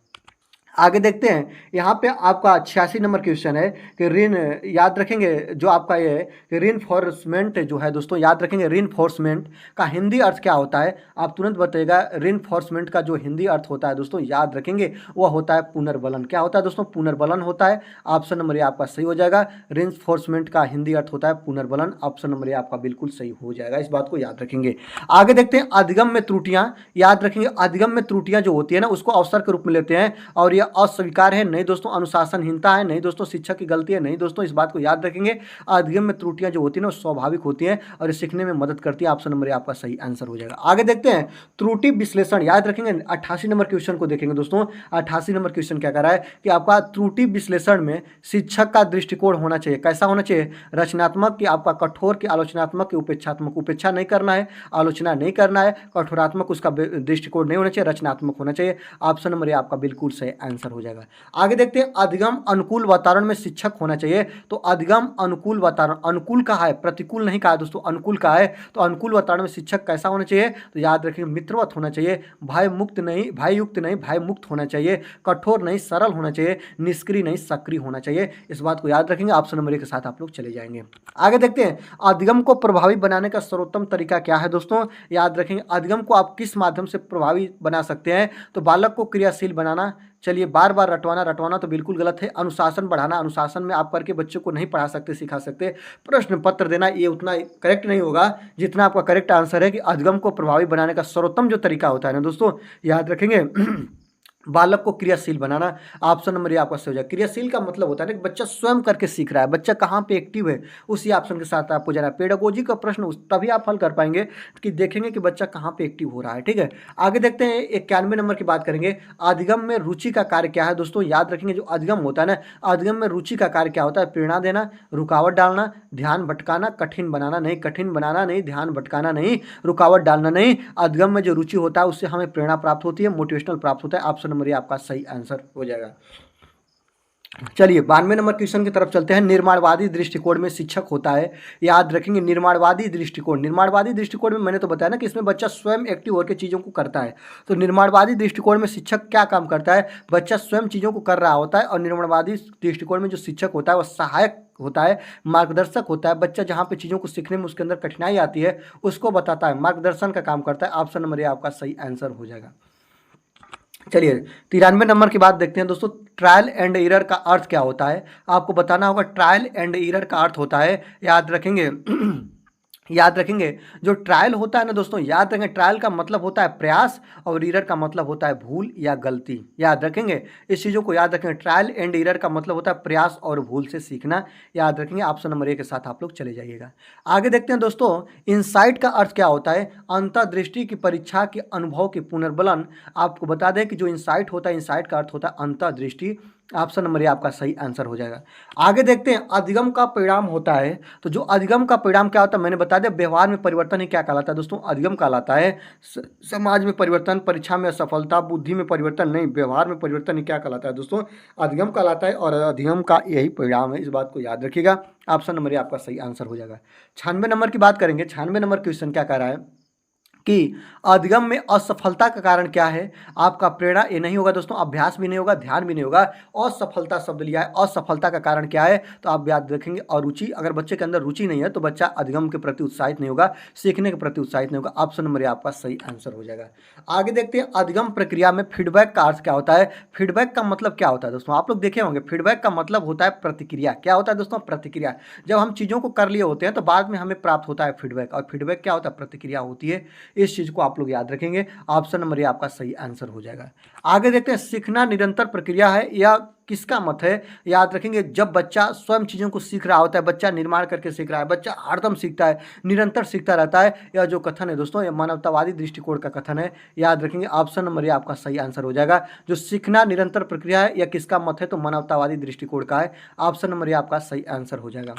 आगे देखते हैं, यहाँ पे आपका 86 नंबर क्वेश्चन है कि रीन, याद रखेंगे जो आपका ये है कि रीइंफोर्समेंट जो है दोस्तों, याद रखेंगे रीइंफोर्समेंट का हिंदी अर्थ क्या होता है? आप तुरंत बताइएगा। रीइंफोर्समेंट का जो हिंदी अर्थ होता है दोस्तों, याद रखेंगे वह होता है पुनर्बलन। क्या होता है दोस्तों? पुनर्बलन होता है। ऑप्शन नंबर ये आपका सही हो जाएगा। रीइंफोर्समेंट का हिंदी अर्थ होता है पुनर्बलन। ऑप्शन नंबर ये आपका बिल्कुल सही हो जाएगा, इस बात को याद रखेंगे। आगे देखते हैं अधिगम में त्रुटियां। याद रखेंगे अधिगम में त्रुटियां जो होती है ना, उसको अवसर के रूप में लेते हैं, और अस्वीकार है नहीं दोस्तों, अनुशासनहीनता है नहीं दोस्तों, शिक्षक की गलती है नहीं दोस्तों। इस बात को याद रखेंगे। अधिगम में त्रुटियां जो होती है ना, स्वाभाविक होती हैं और ये सीखने में मदद करती है। ऑप्शन नंबर आपका सही आंसर हो जाएगा। आगे देखते हैं त्रुटि विश्लेषण। याद रखेंगे 88 नंबर क्वेश्चन को देखेंगे दोस्तों। 88 नंबर क्वेश्चन क्या कर रहा है कि आपका त्रुटि विश्लेषण में शिक्षक का दृष्टिकोण होना चाहिए। कैसा होना चाहिए? रचनात्मक, कि आपका कठोर, कि आलोचनात्मक, कि उपेक्षात्मक। उपेक्षा नहीं करना है, आलोचना नहीं करना है, कठोरात्मक उसका दृष्टिकोण नहीं होना चाहिए, रचनात्मक होना चाहिए। ऑप्शन नंबर आपका बिल्कुल सही आंसर हो जाएगा। आगे देखते हैं अधिगम अनुकूल वातावरण में शिक्षक होना चाहिए। तो अधिगम अनुकूल वातावरण, अनुकूल कहा है, प्रतिकूल नहीं कहा है दोस्तों, अनुकूल कहा है। तो अनुकूल वातावरण में शिक्षक कैसा होना चाहिए? तो याद रखिए मित्रवत होना चाहिए, भय मुक्त नहीं, भय युक्त नहीं, भय मुक्त होना चाहिए, कठोर नहीं सरल होना चाहिए, निष्क्रिय नहीं सक्रिय होना चाहिए। इस बात को याद रखेंगे। ऑप्शन नंबर 1 के साथ आप लोग चले जाएंगे। आगे देखते हैं अधिगम को प्रभावी बनाने का सर्वोत्तम तरीका क्या है दोस्तों। याद रखेंगे अधिगम को आप किस माध्यम से प्रभावी बना सकते हैं। तो बालक को क्रियाशील बनाना। चलिए बार बार रटवाना तो बिल्कुल गलत है। अनुशासन बढ़ाना, अनुशासन में आप करके बच्चों को नहीं पढ़ा सकते, सिखा सकते। प्रश्न पत्र देना, ये उतना करेक्ट नहीं होगा जितना आपका करेक्ट आंसर है कि अधिगम को प्रभावी बनाने का सर्वोत्तम जो तरीका होता है ना दोस्तों, याद रखेंगे बालक को क्रियाशील बनाना। ऑप्शन नंबर ये आपका सही हो जाएगा। क्रियाशील का मतलब होता है ना कि बच्चा स्वयं करके सीख रहा है, बच्चा कहाँ पे एक्टिव है, उसी ऑप्शन के साथ आपको जाना है। पेडागोजी का प्रश्न तभी आप हल कर पाएंगे कि देखेंगे कि बच्चा कहाँ पे एक्टिव हो रहा है। ठीक है, आगे देखते हैं 91 नंबर की बात करेंगे। अधिगम में रुचि का कार्य क्या है दोस्तों। याद रखेंगे जो अधिगम होता है ना, अधिगम में रुचि का कार्य क्या होता है? प्रेरणा देना, रुकावट डालना, ध्यान भटकाना, कठिन बनाना नहीं, कठिन बनाना नहीं, ध्यान भटकाना नहीं, रुकावट डालना नहीं। अधिगम में जो रुचि होता है उससे हमें प्रेरणा प्राप्त होती है, मोटिवेशनल प्राप्त होता है। ऑप्शन नंबर ये आपका सही आंसर हो जाएगा। चलिए 92 नंबर क्वेश्चन की तरफ चलते हैं। निर्माणवादी दृष्टिकोण में शिक्षक होता है, याद रखेंगे निर्माणवादी दृष्टिकोण में मैंने तो बताया ना कि इसमें बच्चा स्वयं एक्टिव होकर चीज़ों को करता है। तो निर्माणवादी दृष्टिकोण में शिक्षक क्या काम करता है, बच्चा स्वयं चीज़ों को कर रहा होता है। और निर्माणवादी दृष्टिकोण में जो शिक्षक होता है वह सहायक होता है, मार्गदर्शक होता है। बच्चा जहाँ पे चीज़ों को सीखने में उसके अंदर कठिनाई आती है उसको बताता है, मार्गदर्शन का काम करता है। ऑप्शन नंबर ए आपका सही आंसर हो जाएगा। चलिए 93 नंबर की बात देखते हैं दोस्तों। ट्रायल एंड एरर का अर्थ क्या होता है, आपको बताना होगा। ट्रायल एंड एरर का अर्थ होता है, याद रखेंगे याद रखेंगे जो ट्रायल होता है ना दोस्तों, याद रखेंगे ट्रायल का मतलब होता है प्रयास और एरर का मतलब होता है भूल या गलती। याद रखेंगे इस चीज़ों को, याद रखेंगे ट्रायल एंड एरर का मतलब होता है प्रयास और भूल से सीखना। याद रखेंगे ऑप्शन नंबर ए के साथ आप लोग चले जाइएगा। आगे देखते हैं दोस्तों, इनसाइट का अर्थ क्या होता है, अंतर्दृष्टि की परीक्षा के अनुभव के पुनर्बलन। आपको बता दें कि जो इनसाइट होता है, इनसाइट का अर्थ होता है अंतर्दृष्टि। ऑप्शन नंबर ए आपका सही आंसर हो जाएगा। आगे देखते हैं, अधिगम का परिणाम होता है। तो जो अधिगम का परिणाम क्या होता है मैंने बता दिया, व्यवहार में परिवर्तन ही क्या कहलाता है दोस्तों, अधिगम कहलाता है। समाज में परिवर्तन, परीक्षा में असफलता, बुद्धि में परिवर्तन नहीं, व्यवहार में परिवर्तन ही क्या कहलाता है दोस्तों, अधिगम कहलाता है। और अधिगम का यही परिणाम है, इस बात को याद रखिएगा। ऑप्शन नंबर ए आपका सही आंसर हो जाएगा। 96 नंबर की बात करेंगे। 96 नंबर क्वेश्चन क्या कह रहा है कि अधिगम में असफलता का कारण क्या है। आपका प्रेरणा ये नहीं होगा दोस्तों, अभ्यास भी नहीं होगा, ध्यान भी नहीं होगा। असफलता शब्द लिया है, असफलता का कारण क्या है, तो आप याद रखेंगे और रुचि। अगर बच्चे के अंदर रुचि नहीं है तो बच्चा अधिगम के प्रति उत्साहित नहीं होगा, सीखने के प्रति उत्साहित नहीं होगा। ऑप्शन नंबर ए आपका सही आंसर हो जाएगा। आगे देखते हैं, अधिगम प्रक्रिया में फीडबैक का अर्थ क्या होता है। फीडबैक का मतलब क्या होता है दोस्तों, आप लोग देखे होंगे, फीडबैक का मतलब होता है प्रतिक्रिया। क्या होता है दोस्तों, प्रतिक्रिया। जब हम चीज़ों को कर लिए होते हैं तो बाद में हमें प्राप्त होता है फीडबैक, और फीडबैक क्या होता है, प्रतिक्रिया होती है। इस चीज को आप लोग याद रखेंगे। ऑप्शन नंबर ए आपका सही आंसर हो जाएगा। आगे देखते हैं, सीखना निरंतर प्रक्रिया है या किसका मत है। याद रखेंगे जब बच्चा स्वयं चीज़ों को सीख रहा होता है, बच्चा निर्माण करके सीख रहा है, बच्चा हरदम सीखता है, निरंतर सीखता रहता है। यह जो कथन है दोस्तों, यह मानवतावादी दृष्टिकोण का कथन है। याद रखेंगे ऑप्शन नंबर ए आपका सही आंसर हो जाएगा। जो सीखना निरंतर प्रक्रिया है या किसका मत है, तो मानवतावादी दृष्टिकोण का है। ऑप्शन नंबर ए आपका सही आंसर हो जाएगा।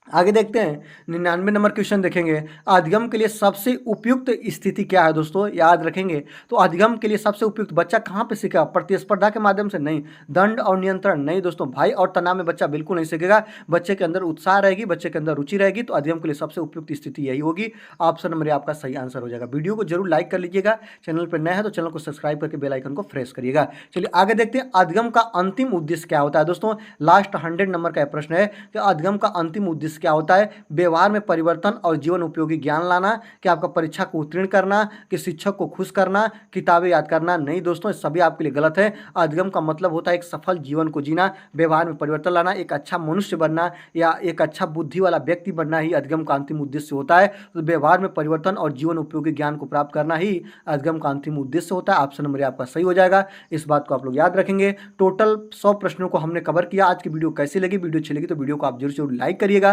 आगे देखते हैं, 99 नंबर क्वेश्चन देखेंगे। अधिगम के लिए सबसे उपयुक्त स्थिति क्या है दोस्तों, याद रखेंगे। तो अधिगम के लिए सबसे उपयुक्त बच्चा कहाँ पे सीखेगा, प्रतिस्पर्धा के माध्यम से नहीं, दंड और नियंत्रण नहीं दोस्तों, भय और तनाव में बच्चा बिल्कुल नहीं सीखेगा। बच्चे के अंदर उत्साह रहेगी, बच्चे के अंदर रुचि रहेगी, तो अधिगम के लिए सबसे उपयुक्त स्थिति यही होगी। ऑप्शन नंबर ए आपका सही आंसर हो जाएगा। वीडियो को जरूर लाइक कर लीजिएगा, चैनल पर नया है तो चैनल को सब्सक्राइब करके बेल आइकन को प्रेस करिएगा। चलिए आगे देखते हैं, अधिगम का अंतिम उद्देश्य क्या होता है दोस्तों। लास्ट 100 नंबर का प्रश्न है कि अधिगम का अंतिम उद्देश्य क्या होता है। व्यवहार में परिवर्तन और जीवन उपयोगी ज्ञान लाना, कि आपका परीक्षा को उत्तीर्ण करना, कि शिक्षक को खुश करना, किताबें याद करना नहीं दोस्तों, ये सभी आपके लिए गलत है। अधिगम का मतलब होता है एक सफल जीवन को जीना, व्यवहार में परिवर्तन लाना, एक अच्छा मनुष्य बनना या एक अच्छा बुद्धि वाला व्यक्ति बनना ही अधिगम का अंतिम उद्देश्य होता है। तो व्यवहार में परिवर्तन और जीवन उपयोगी ज्ञान को प्राप्त करना ही अधिगम का अंतिम उद्देश्य होता है। ऑप्शन नंबर आपका सही हो जाएगा। इस बात को आप लोग याद रखेंगे। टोटल 100 प्रश्नों को हमने कवर किया। आज की वीडियो कैसी लगी, वीडियो अच्छी लगी तो वीडियो को आप जरूर लाइक करिएगा।